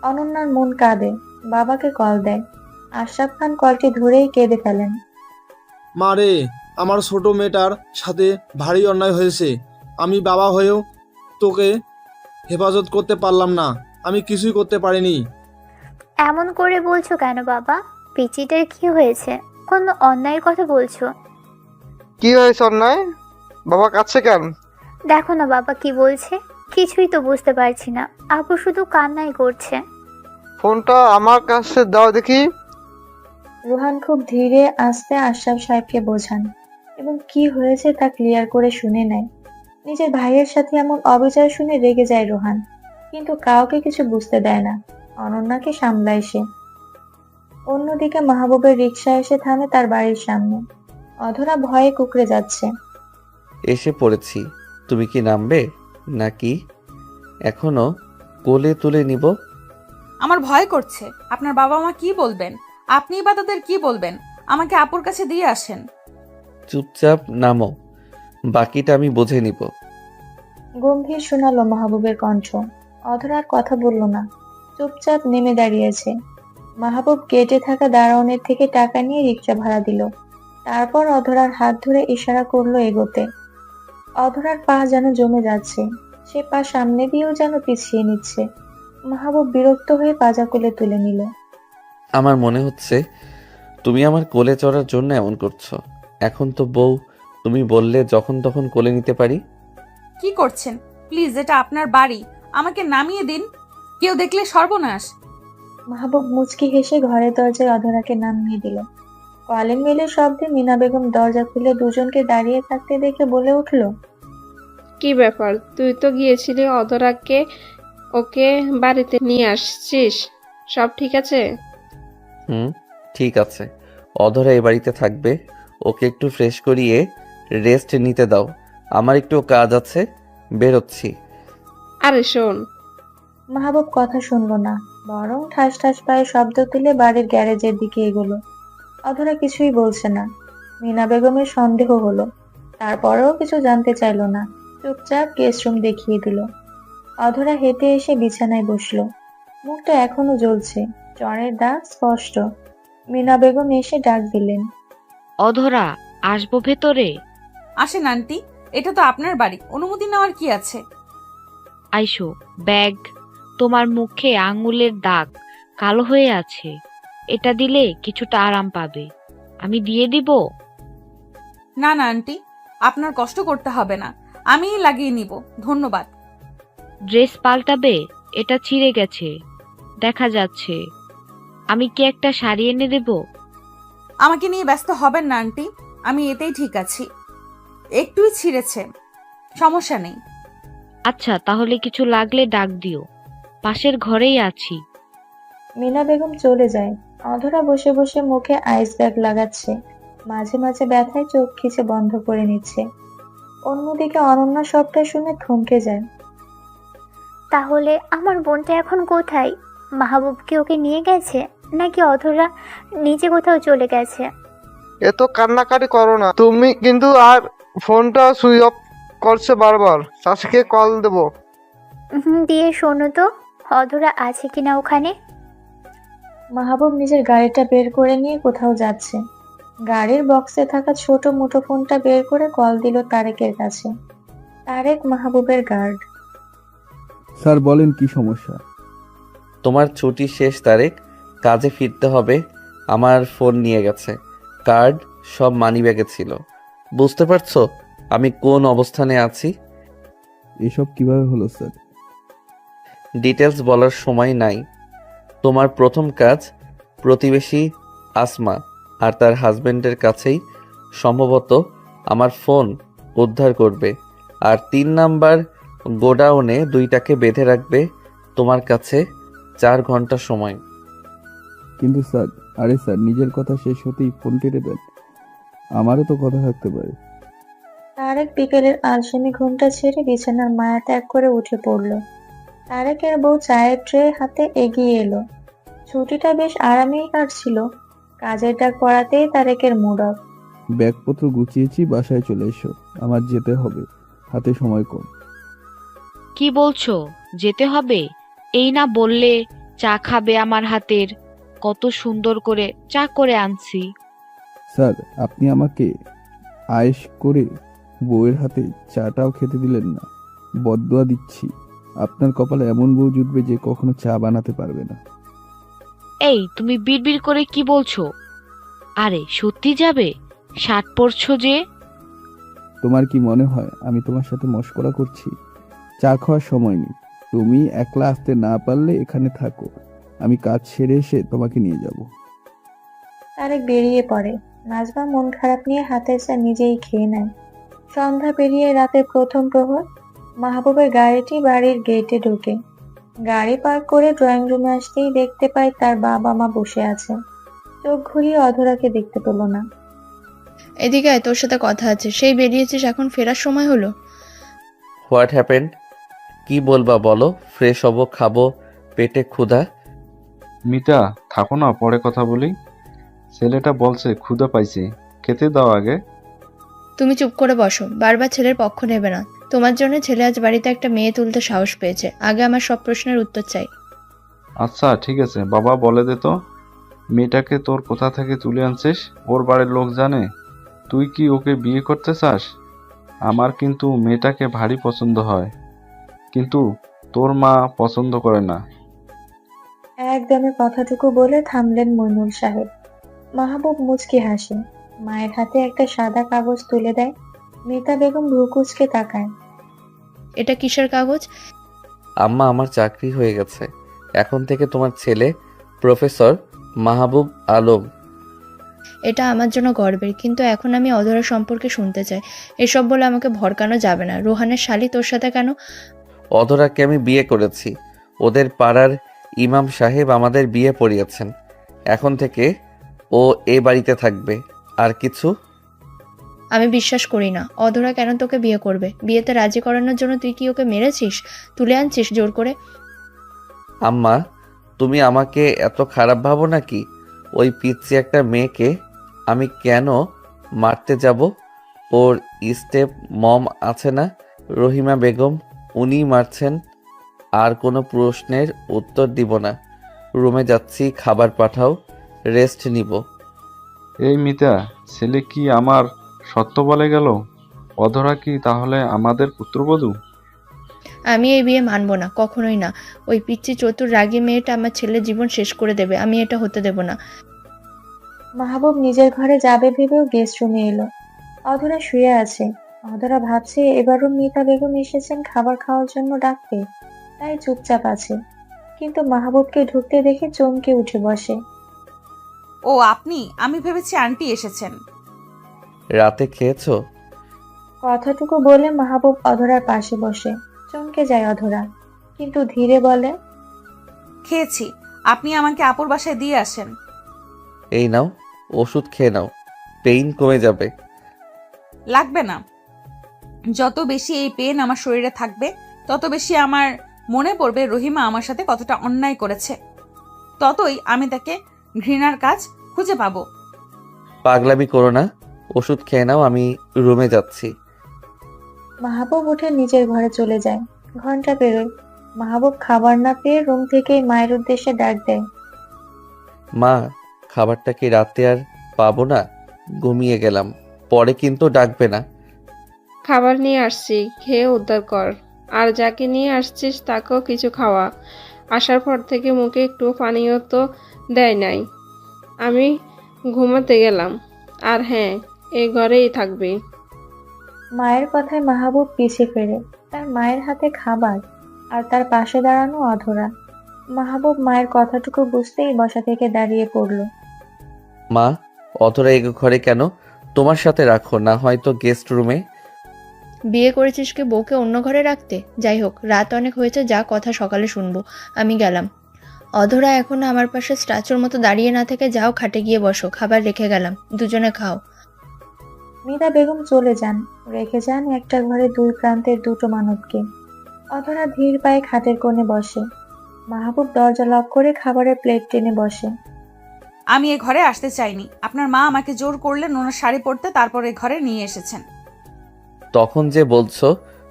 অনন্যার মন কাঁদে, বাবাকে কল দেয়। আশরাফ খান কলটি ধরেই কেঁদে ফেলেন। মা রে, আমার ছোট মেয়েটার সাথে ভারী অন্যায় হয়েছে। আমি বাবা হয়েও তোকে হেফাজত করতে পারলাম না, আমি কিছুই করতে পারিনি। এমন করে বলছো কেন বাবা? পিচিটার কি হয়েছে? কোন অন্যায়ের কথা বলছো? কি হয়েছে অন্যায়? বাবা কাছে কেন? দেখো না বাবা কি বলছে, কিছুই তো বুঝতে পারছি না। আপু শুধু কান্নাই করছে। ফোনটা আমার কাছে দাও দেখি। রোহান খুব ধীরে আস্তে আশরাফ সাহেবকে বোঝান এবং কি হয়েছে তা ক্লিয়ার করে শুনে নেয়। নিজের ভাইয়ের সাথে এমন অবিচার শুনে রেগে যায় রোহান, কিন্তু কাউকে কিছু বুঝতে দেয় না। অনন্যাকে সামলায় সে। অন্যদিকে মাহবুবের রিকশা এসে থামে তার বাড়ির সামনে। অধরা ভয়ে কুঁকড়ে যাচ্ছে। এসে পড়েছি। তুমি কি নামবে নাকি এখনো কোলে তুলে নিব? আমার ভয় করছে। আপনার বাবা মা কি বলবেন? আপনিই বা তাদের কি বলবেন? আমাকে আপুর কাছে দিয়ে আসেন। চুপচাপ নামো, বাকিটা আমি বুঝে নিব। গম্ভীর শোনালো মাহবুবের কণ্ঠ। অধরা আর কথা বলল না, চুপচাপ নেমে দাঁড়িয়েছে। মাহবুব গেটে থাকা দারোয়ানের থেকে টাকা নিয়ে রিকশা ভাড়া দিল। তারপর অধরার হাত ধরে ইশারা করলো এগোতে। অধরার পা যেন জমে যাচ্ছে, সে পা সামনে দিয়েও যেন পিছিয়ে নিচ্ছে। মাহবুব বিরক্ত হয়ে পাজা কোলে তুলে নিল। আমার মনে হচ্ছে তুমি আমার কোলে চড়ার জন্য এমন করছো। এখন তো বউ, তুমি বললে যখন তখন কোলে নিতে পারি। কি করছেন? প্লিজ, এটা আপনার বাড়ি, আমাকে নামিয়ে দিন। কেউ দেখলে সর্বনাশ। মাহবুব মুচকি হেসে ঘরের দরজায় অধরাকে নামিয়ে দিল। কলিং বেলের শব্দে মিনা বেগম দরজা খুলে দুজনকে দাঁড়িয়ে থাকতে দেখে বলে উঠল, কি ব্যাপার, তুই তো গিয়েছিলি অধরাকে ওকে বাড়িতে নিয়ে আসছিস, সব ঠিক আছে? ঠিক আছে। অধরা এ বাড়িতে থাকবে, ওকে একটু ফ্রেশ করিয়ে রেস্ট নিতে দাও। আমার একটু কাজ আছে, বেরোচ্ছি। আরে শোন। মাহবুব কথা শুনল না, বরং ঠাস ঠাস পায়ে শব্দ তুলে বাড়ির গ্যারেজের দিকে এগোলো। অধরা কিছুই বলছে না। মিনা বেগমের সন্দেহ হলো, তারপরেও কিছু জানতে চাইলো না, চুপচাপ গেস্ট রুম দেখিয়ে দিল। অধরা হেঁটে এসে বিছানায় বসলো। মুখটা এখনো জ্বলছে, জ্বরের দাগ স্পষ্ট। মিনা বেগম এসে ডাক দিলেন, অধরা, আসবো ভেতরে? আসেন আন্টি, এটা তো আপনার বাড়ি, অনুমতি নেওয়ার কি আছে? আইসো। ব্যাগ। তোমার মুখে আঙুলের দাগ কালো হয়ে আছে, এটা দিলে কিছুটা আরাম পাবে। আমি দিয়ে দিব? না না আন্টি, আপনার কষ্ট করতে হবে না, আমিই লাগিয়ে নিব, ধন্যবাদ। ড্রেস পাল্টাবে? এটা ছিঁড়ে গেছে, দেখা যাচ্ছে। আমি কি একটা শাড়ি এনে দেব? আমাকে নিয়ে ব্যস্ত হবেন না আন্টি, আমি এতেই ঠিক আছি। একটুই ছিঁড়েছে, সমস্যা নেই। আচ্ছা, তাহলে কিছু লাগলে ডাক দিও, পাশের ঘরেই আছি। মিনা বেগম চলে যায়। অধরা বসে বসে মুখে আইস ব্যাগ লাগাচ্ছে, মাঝে মাঝে ব্যথায় চোখ খিচে বন্ধ করে নিচ্ছে। অন্যদিকে অনন্যা সবটা শুনে থমকে যায়। তাহলে আমার বোনটা এখন কোথায়? মাহবুব কি ওকে নিয়ে গেছে, নাকি অধরা নিচে কোথাও চলে গেছে? এত কান্নাকাটি করো না তুমি কিন্তু। আর ফোনটা সুইচ অফ করছে বারবার। চাষিকে কল দেবো। দিয়ে শোনো তো, অধরা আছে কিনা ওখানে। মাহবুব নিজের গাড়িটা বের করে নিয়ে কোথাও যাচ্ছে। গাড়ির বক্সে থাকা ছোট মুঠো ফোনটা বের করে কল দিল তারেকের কাছে। তারেক মাহবুবের গার্ড। স্যার বলেন, কি সমস্যা? তোমার ছুটি শেষ তারেক, কাজে ফিরতে হবে। আমার ফোন নিয়ে গেছে, কার্ড সব মানিব্যাগে ছিল। বুঝতে পারছো আমি কোন অবস্থানে আছি? এসব কিভাবে হলো স্যার? ডিটেলস বলার সময় নাই। তোমার প্রথম কাজ প্রতিবেশী আসমা আর তার হাজবেন্ডের কাছেই সম্ভবত আমার ফোন উদ্ধার করবে। আর 3 নাম্বার গোডাউনে 2টাকে বেঁধে রাখবে। তোমার কাছে 4 ঘন্টা সময়। কিন্তু স্যার, আরে স্যার, নিজের কথা শেষ হতেই ফোন কেটে দেন। আমারও তো কথা থাকতে পারে। তারেক বিকেলের আলসেমি ঘুমটা ছেড়ে বিছানার মায়া ত্যাগ করে উঠে পড়ল। তারেকের বউ চায়ের ট্রে হাতে এগিয়ে এলো। ছুটিটা বেশ আরামেই কাটছিল, কাজের ডাক পড়াতেই তারেকের মুড অফ। ব্যাগপত্র গুছিয়েছি, বাসায় চলে এসো, আমার যেতে হবে, হাতে সময় কম। কি বলছো, যেতে হবে? এই না বললে চা খাবে আমার হাতের, কত সুন্দর করে চা করে আনছি। স্যার, আপনি আমাকে আয়েশ করে বউয়ের হাতে চাটাও খেতে দিলেন না। বদদোয়া দিচ্ছি, আপনার কপালে এমন বউ জুটবে যে কখনো চা বানাতে পারবে না। এই, তুমি বিড়বিড় করে কি বলছো? আরে সত্যি যাবে? শার্ট পরছো যে। তোমার কি মনে হয় আমি তোমার সাথে মশকরা করছি? চা খাওয়ার সময় নেই, তুমি একলা আসতে না পারলে এখানে থাকো, আমি কাজ সেরে এসে তোমাকে নিয়ে যাব। তারেক বেরিয়ে পড়ে। নাজমা মন খারাপ নিয়ে হাতের চা নিজেই খেয়ে নেয়। সন্ধ্যা পেরিয়ে রাতের প্রথম প্রহর। মাহবুবের গাড়িটি বাড়ির গেটে ঢোকে। গাড়ি পার্ক করে ড্রয়িং রুমে আসতেই দেখতে পায় তার বাবা মা বসে আছে। চোখ ঘুরিয়ে অধরাকে দেখতে পেল না। এদিকে আয়, তোর সাথে কথা আছে। সেই বেরিয়েছিস, এখন ফেরার সময় হলো। What happened? কি বলবা বলো, ফ্রেশ হব, খাবো, পেটে ক্ষুধা। মিতা, থাকো না, পরে কথা বলি। ছেলেটা বলছে ক্ষুধা পাইছে, খেতে দাও আগে। তুমি চুপ করে বসো, বারবার ছেলের পক্ষ নেবে না। তোমার জন্য ছেলে আজ বাড়িতে একটা মেয়ে তুলতে সাহস পেয়েছে। আগে আমার সব প্রশ্নের উত্তর চাই। আচ্ছা ঠিক আছে বাবা, বলে দে তো, মেয়েটাকে তোর কোথা থেকে তুলে আনছিস? ওর বাড়ির লোক জানে? তুই কি ওকে বিয়ে করতে চাস? আমার কিন্তু মেয়েটাকে ভারী পছন্দ হয়, কিন্তু তোর মা পছন্দ করে না। একদমে কথাটুকু বলে থামলেন মইনুল সাহেব। মাহবুব মুচকি হাসে, মায়ের হাতে একটা সাদা কাগজ তুলে দেয়। মিতা বেগম ভ্রু কুঁচকে তাকায়। এটা কিসের কাগজ? আম্মা, আমার চাকরি হয়ে গেছে। এখন থেকে তোমার ছেলে প্রফেসর মাহবুব আলম। এটা আমার জন্য গর্বের, কিন্তু এখন আমি অধরা সম্পর্কে শুনতে চাই। এসব বলে আমাকে ভড়কানো যাবে না। রোহানের শালি তোর সাথে কেন? অধরাকে আমি বিয়ে করেছি। ওদের পাড়ার ইমাম সাহেব আমাদের বিয়ে পড়িয়েছেন। এখন থেকে ও এ বাড়িতে থাকবে। আর কিছু? আমি বিশ্বাস করি না। অধরা কেন তোকে বিয়ে করবে? বিয়েতে রাজি করানোর জন্য তুই কি ওকে মেরেছিস, তুলে আনছিস জোর করে? আম্মা, তুমি আমাকে এত খারাপ ভাবো নাকি? ওই পিচ্ছি একটা মেয়েকে আমি কেন মারতে যাব? ওর স্টেপ মম আছে না, রহিমা বেগম, উনিই মারছেন। আর কোনো প্রশ্নের উত্তর দিব না। রুমে যাচ্ছি, খাবার পাঠাও, রেস্ট নিব। এই মিতা, ছেলে কি আমার সত্য বলে গেল? অধরা কি তাহলে আমাদের পুত্রবধূ? আমি এই বিয়ে মানবো না, কখনোই না। ওই পিচ্ছি চতুর রাগী মেয়েটা আমার ছেলের জীবন শেষ করে দেবে। আমি এটা হতে দেব না। মাহবুব নিজের ঘরে যাবে ভেবেও গেস্ট রুমে এলো। অধরা শুয়ে আছে। অধরা ভাবছে এবারও মিতা বেগম এসেছেন খাবার খাওয়ার জন্য ডাকতে, তাই চুপচাপ আছে। কিন্তু মাহবুবকে ঢুকতে দেখে চমকে উঠে বসে। ও আপনি? আমি ভেবেছি আন্টি এসেছেন। রাতে খেয়েছো? কথাটুকু বলে মাহবুব অধরার পাশে বসে। চমকে যায় অধরা, কিন্তু ধীরে বলে, খেয়েছি। আপনি আমাকে আপুর বাসায় দিয়ে আসেন। এই নাও, ওষুধ খেয়ে নাও, পেইন কমে যাবে। লাগবে না। যত বেশি এই পেন আমার শরীরে থাকবে, তত বেশি আমার মনে পড়বে রহিমা আমার সাথে কতটা অন্যায় করেছে। ততই আমি তাকে ঘৃণার কাজ খুঁজে পাবো। পাগলামি করো না, ওষুধ খেয়ে নাও, আমি রুমে যাচ্ছি। মাহবুব উঠে নিজের ঘরে চলে যায়। ঘন্টা পেরোয়। মাহবুব খাবার না পেয়ে রুম থেকেই মায়ের উদ্দেশ্যে ডাক দেয়। মা, খাবারটা কি রাতে আর পাবো না? ঘুমিয়ে গেলাম, পরে কিন্তু ডাকবে না। খাবার নিয়ে আসছি, খেয়ে উদ্ধার কর। আর যাকে নিয়ে আসছিস তাকেও কিছু খাওয়া। আসার পর থেকে মুখে একটু পানিও তো দেয় নাই। আমি ঘুমাতে গেলাম। আর হ্যাঁ, এই ঘরেই থাকবি। মায়ের কথায় মাহবুব পিছে ফেরে। তার মায়ের হাতে খাবার, আর তার পাশে দাঁড়ানো অধরা। মাহবুব মায়ের কথাটুকু বুঝতেই বসা থেকে দাঁড়িয়ে পড়ল। মা, অধরা এই ঘরে কেন? তোমার সাথে রাখো, না হয়তো গেস্ট রুমে। বিয়ে করেছিস কি বউকে অন্য ঘরে রাখতে? যাই হোক, রাত অনেক হয়েছে, যা কথা সকালে শুনবো। আমি গেলাম। অধরা এখনো আমার পাশে স্ট্যাচুর মতো দাঁড়িয়ে না থেকে যাও, খাটে গিয়ে বসো। খাবার রেখে গেলাম, দুজনে খাও। মিতা বেগম চলে যান, রেখে যান একটা ঘরে দুই প্রান্তের দুটো মানবকে। অধরা ধীর পায়ে খাটের কোণে বসে। মাহবুব দরজা লক করে খাবারের প্লেট টেনে বসে। আমি এ ঘরে আসতে চাইনি। আপনার মা আমাকে জোর করলেন ওনার শাড়ি পরতে, তারপর এ ঘরে নিয়ে এসেছেন। তখন যে বলছো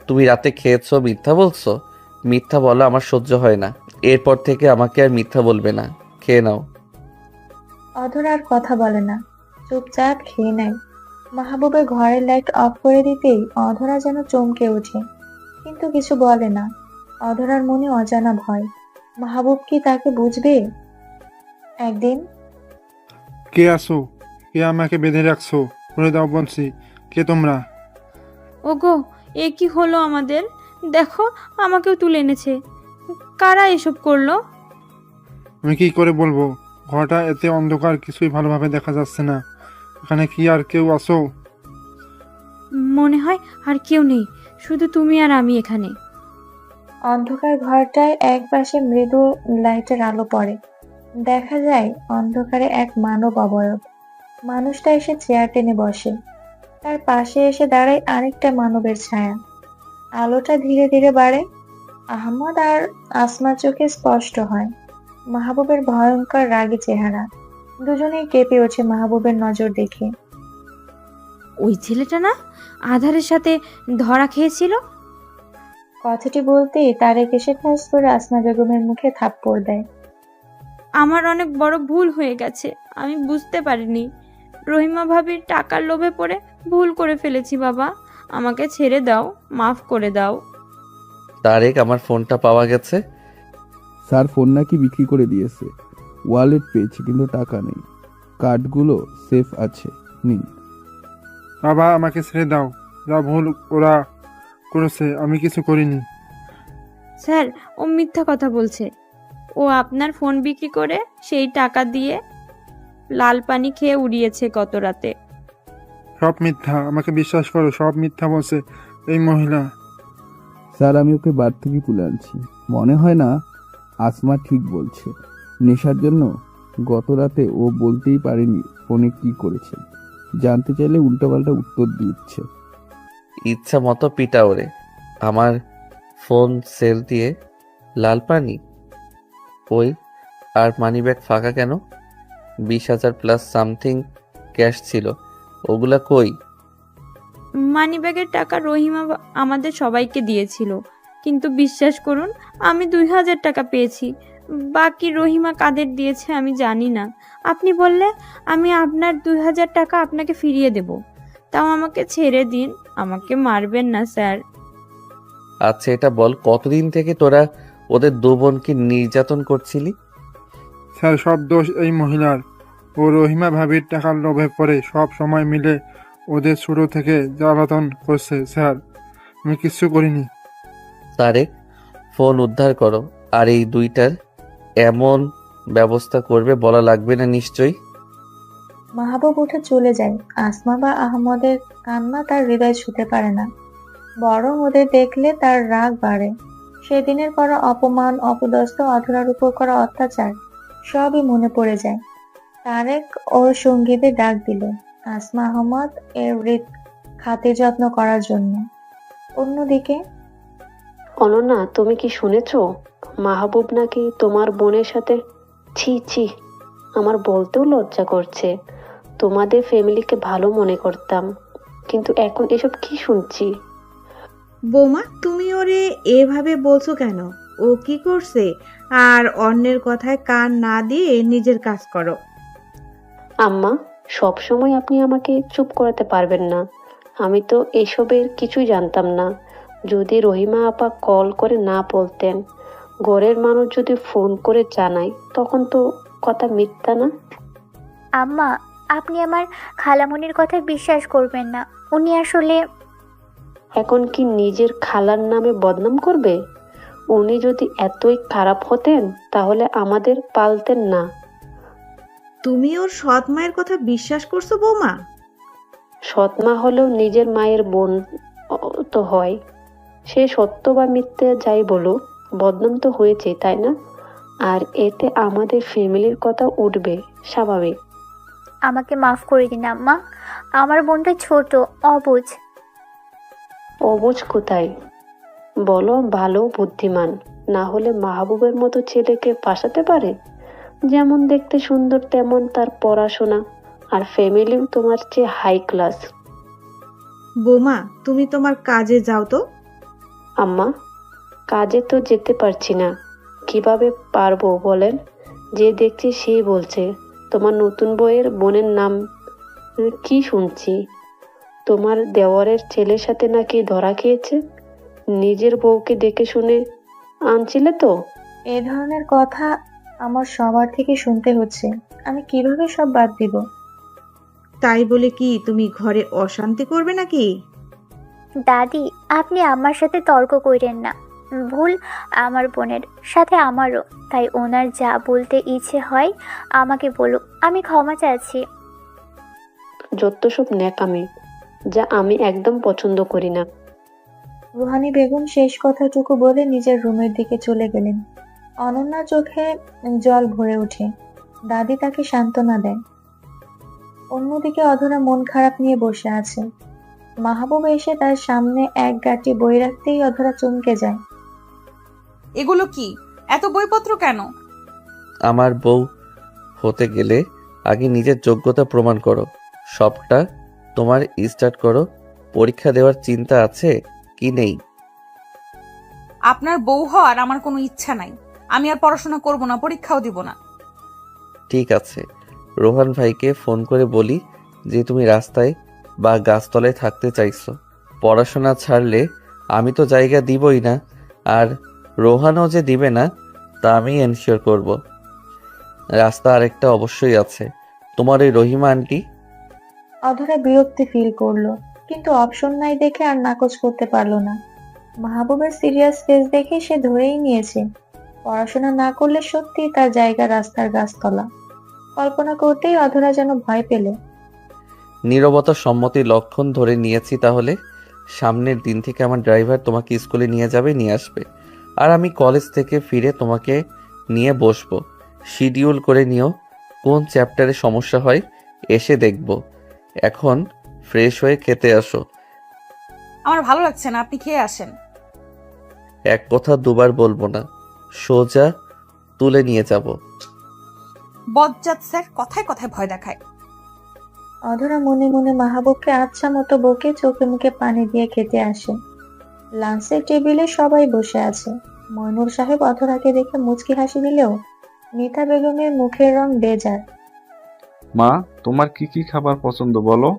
তুমি রাতে খেয়েছো, মিথ্যা বলছো। মিথ্যা বলা আমার সহ্য হয় না। এরপর থেকে আমাকে আর মিথ্যা বলবে না। খেয়ে নাও। অধরা আর কথা বলে না, চুপচাপ খেয়ে নেয়। মাহবুবের ঘরের লাইট অফ করে দিতেই অধরা যেন চমকে ওঠে, কিন্তু কিছু বলে না। অধরার মনে অজানা ভয়। মাহবুব কি তাকে বুঝবে? একদিন, কে আসো? কে আমাকে বেঁধে রাখছো? খুলে দাও বলছি। কে তোমরা? ওগো, এ কি হলো আমাদের? দেখো, আমাকেও তুলে এনেছে। কারা এসব করলো? আমি কি করে বলবো? ঘরটা এতে অন্ধকার, কিছুই ভালোভাবে দেখা যাচ্ছে না। এখানে কি আর কেউ আসো? মনে হয় আর কেউ নেই, শুধু তুমি আর আমি এখানে। অন্ধকার ঘরটায় এক পাশে মৃদু লাইটের আলো পড়ে। দেখা যায় অন্ধকারে এক মানব অবয়ব। মানুষটা এসে চেয়ার টেনে বসে। তার পাশে এসে দাঁড়ায় আরেকটা মানবের ছায়া। আলোটা ধীরে ধীরে বাড়ে। আহমদ আর আসমার চোখে স্পষ্ট হয় মাহবুবের ভয়ঙ্কর রাগী চেহারা। দুজনেই কেঁপে ওঠে মাহবুবের নজর দেখে। ওই ছেলেটা না আধারের সাথে ধরা খেয়েছিল? কথাটি বলতেই তারেক এসে ঠাস করে আসমা বেগমের মুখে থাপ্পড় দেয়। আমার অনেক বড় ভুল হয়ে গেছে, আমি বুঝতে পারিনি। রহিমা ভাবির টাকার লোভে পড়ে ভুল করে ফেলেছি বাবা, আমাকে ছেড়ে দাও, মাফ করে দাও। তারেক, আমার ফোনটা পাওয়া গেছে। স্যার ফোন নাকি বিক্রি করে দিয়েছে। ওয়ালেট পেয়েছি কিন্তু টাকা নেই। কার্ডগুলো সেফ আছে, নিন। বাবা আমাকে ছেড়ে দাও, যা ভুল ওরা করেছে আমি কিছু করিনি। স্যার, ও মিথ্যা কথা বলছে। ও আপনার ফোন বিক্রি করে সেই টাকা দিয়ে লাল পানি খেয়ে উড়িয়েছে গত রাতে। সব মিথ্যা, আমাকে বিশ্বাস করো, সব মিথ্যা বলছে এই মহিলা। স্যার আমি ওকে বার থেকে তুলে আনছি। মনে হয় না আসমা ঠিক বলছে। নেশার জন্য গত রাতে ও বলতেই পারেনি ফোনে কি করেছে। জানতে চাইলে উল্টোপাল্টা উত্তর দিচ্ছে। ইচ্ছা মতো পিটা ওরে। আমার ফোন সেল দিয়ে লাল পানি? ওই, আর মানি ব্যাগ ফাঁকা কেন? 20,000 প্লাস সামথিং ক্যাশ ছিল, ওগুলা কই? মানিব্যাগের টাকা রহিমা আমাদের সবাইকে দিয়েছিল, কিন্তু বিশ্বাস করুন আমি 2,000 টাকা পেয়েছি। বাকি রহিমা কাদের দিয়েছে আমি জানি না। আপনি বললে আমি আপনার 2,000 টাকা আপনাকে ফিরিয়ে দেব। তাও আমাকে ছেড়ে দিন, আমাকে মারবেন না স্যার। আচ্ছা এটা বল, কতদিন থেকে তোরা ওদের দু বোনকে নির্যাতন করছিলি? স্যার সব দোষ এই মহিলার। ও রহিমা ভাবির টাকার লোভে পড়ে সব সময় মিলে ওদের ছোট থেকে জ্বালাতন করছে। স্যার আমি কিচ্ছু করিনি। তারেক, ফোন উদ্ধার করো। আর এই দুইটার এমন ব্যবস্থা করবে বলা লাগবে না নিশ্চয়ই। মাহবুব উঠে চলে যায়। আসমা বা আহমদের কান্না তার হৃদয় ছুঁতে পারে না, বরং ওদের দেখলে তার রাগ বাড়ে। সেদিনের করা অপমান, অপদস্থ অধরার উপর করা অত্যাচার সবই মনে পড়ে যায়। তারেক ওর সঙ্গীদের ডাক দিল আসমা আহমদ এর খাতির যত্ন করার জন্য। অন্যদিকে অনন্যা, তুমি কি শুনেছ মাহবুব নাকি তোমার বোনের সাথে? ছি ছি, আমার বলতেও লজ্জা করছে। তোমাদের ফ্যামিলিকে ভালো মনে করতাম, কিন্তু এখন এসব কি শুনছি? বৌমা, তুমি ওরে এভাবে বলছো কেন? ও কি করছে? আর অন্যের কথায় কান না দিয়ে নিজের কাজ করো। আম্মা, সবসময় আপনি আমাকে চুপ করাতে পারবেন না। আমি তো এসবের কিছুই জানতাম না। যদি রহিমা আপা কল করে না বলতেন, ঘরের মানুষ যদি ফোন করে জানায়, তখন তো কথা মিথ্যা না। আম্মা, আপনি আমার খালামণির কথা বিশ্বাস করবেন না। উনি আসলে এখন কি নিজের খালার নামে বদনাম করবে? উনি যদি এতই খারাপ হতেন তাহলে আমাদের পালতেন না। তুমি ওর সৎ মায়ের কথা বিশ্বাস করছো বৌমা? সৎ মা হলেও নিজের মায়ের বোন তো হয়। সে সত্য বা মিথ্যে যাই বলুক, বদনাম তো হয়েছে, তাই না? আর এতে আমাদের ফ্যামিলির কথা উঠবে, স্বাভাবিক। আমাকে মাফ করে দিন আম্মা, আমার বোনটা ছোট, অবুঝ। অবুঝ কোথায়? বলো ভালো বুদ্ধিমান, না হলে মাহবুবের মতো ছেলেকে ফাঁসাতে পারে? যেমন দেখতে সুন্দর তেমন তার পড়াশোনা, আর ফ্যামিলিও তোমার চেয়ে হাই ক্লাস। বৌমা, তুমি তোমার কাজে যাও তো। আম্মা, কাজে তো যেতে পারছি না। কিভাবে পারবো বলেন? যে দেখছি সেই বলছে তোমার নতুন বউয়ের বোনের নাম কি শুনছি। তোমার দেওয়ারের ছেলের সাথে নাকি ধরা খেয়েছে। নিজের বউকে দেখে শুনে আনছিলে তো? এ ধরনের কথা আমার সবার থেকে শুনতে হচ্ছে। আমি কিভাবে সব বাদ দিব? তাই বলে কি তুমি ঘরে অশান্তি করবে নাকি? দাদি, আপনি আমার সাথে তর্ক করেন না। ভুল আমার বোনের সাথে আমারও। তাই ওনার যা বলতে ইচ্ছে হয় আমাকে বলুক, আমি ক্ষমা চাচ্ছি। যত সব ন্যাকামি, যা আমি একদম পছন্দ করি না। রুহানি বেগম শেষ কথাটুকু বলে নিজের রুমের দিকে চলে গেলেন। অনন্যার চোখে জল ভরে ওঠে। দাদি তাকে সান্ত্বনা দেয়। অন্যদিকে অধরা মন খারাপ নিয়ে বসে আছে। মাহবুব এসে তার সামনে এক গাঁটি বই রাখতেই অধরা চমকে যায়। এগুলো কি? এত বইপত্র কেন? আমার বউ হতে গেলে আগে নিজের যোগ্যতা প্রমাণ করো। সবটা তোমার স্টার্ট করো। পরীক্ষা দেওয়ার চিন্তা আছে কি নেই? আপনার বউ হওয়ার আমার কোনো ইচ্ছা নাই। আমি আর পড়াশোনা করব না, পরীক্ষাও দিব না। ঠিক আছে, রোহান ভাইকে ফোন করে বলি যে তুমি রাস্তায় বা গাছতলায় থাকতে চাইছো। পড়াশোনা ছাড়লে আমি তো জায়গা দিবই না, আর রোহানও যে দিবে না তা আমি এনশিওর করব। রাস্তা আরেকটা অবশ্যই আছে, তোমার ওই রহিমা আন্টি। অধরা বিরক্তি ফিল করলো, কিন্তু অপশন নাই দেখে আর নাকচ করতে পারলো না। মাহবুবের সিরিয়াস ফেস দেখে সে ধরেই নিয়েছে পড়াশোনা না করলে সত্যি তার জায়গা রাস্তার গাছতলা। কল্পনা করতেই অধরা যেন ভয় পেল। নীরবতা সম্মতির লক্ষণ ধরে নিয়েছি। তাহলে সামনের দিন থেকে আমার ড্রাইভার তোমাকে স্কুলে নিয়ে যাবে, নিয়ে আসবে, আর আমি কলেজ থেকে ফিরে তোমাকে নিয়ে বসবো। শিডিউল করে নিও কোন চ্যাপ্টারে সমস্যা হয়, এসে দেখব। এখন ফ্রেশ হয়ে খেতে আসো। আমার ভালো লাগছে না, আপনি খেয়ে আসেন। এক কথা দুবার বলবো না, সোজা তুলে নিয়ে যাব। বজ্জাত স্যার কথায় কথায় ভয় দেখায়। অধরা মনে মনে মাহবুবকে আচ্ছা মতো বকে চোখে মুখে পানি দিয়ে খেতে আসে। লাঞ্চের টেবিলে সবাই বসে আছে। মইনুল সাহেব অধরাকে দেখে মুচকি হাসি দিলেও মিতা বেগমের মুখের রং বেজার। মা, তোমার কি কি খাবার পছন্দ বলো,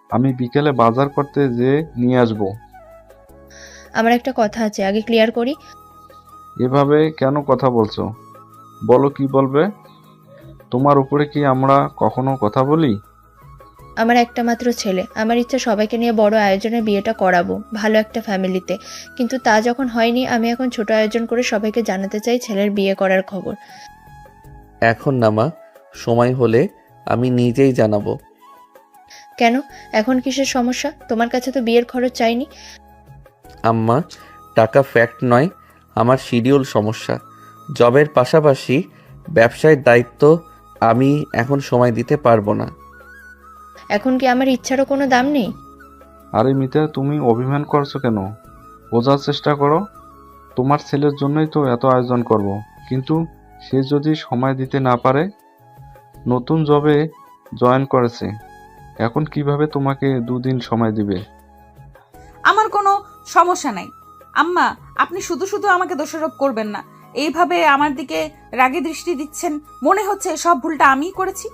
আমি বিকেলে বাজার করতে যেয়ে নিয়ে আসবো। আমার একটা কথা আছে, আগে ক্লিয়ার করি। এভাবে কেন কথা বলছো? বলো কি বলবে। তোমার উপরে কি আমরা কখনো কথা বলি? আমার একটা মাত্র ছেলে, আমার ইচ্ছা সবাইকে নিয়ে বড় আয়োজনে বিয়েটা করাবো, ভালো একটা ফ্যামিলিতে। কিন্তু তা যখন হয়নি, আমি এখন ছোট আয়োজন করে সবাইকে জানাতে চাই ছেলের বিয়ে করার খবর। এখন না মা, সময় হলে আমি নিজেই জানাবো। কেন, এখন কিসের সমস্যা? তোমার কাছে তো বিয়ের খরচ চাইনি। আম্মা, টাকা ফ্যাক্ট নয়, আমার শিডিউল সমস্যা। জবের পাশাপাশি ব্যবসায়ের দায়িত্ব আমি এখন সময় দিতে পারবো না। এখন কি আমার ইচ্ছারও কোনো দাম নেই? আরে মিতা, তুমি অভিমান করছো কেন? বোঝার চেষ্টা করো। তোমার ছেলের জন্যই তো এত আয়োজন করব, কিন্তু সে যদি সময় দিতে না পারে। নতুন জবে জয়েন করেছে, এখন কিভাবে তোমাকে 2 দিন সময় দিবে? আমার কোনো সমস্যা নাই। আম্মা, আপনি শুধু শুধু আমাকে দোষারোপ করবেন না। এইভাবে আমার দিকে রাগে দৃষ্টি দিচ্ছেন, মনে হচ্ছে সব ভুলটা আমিই করেছি।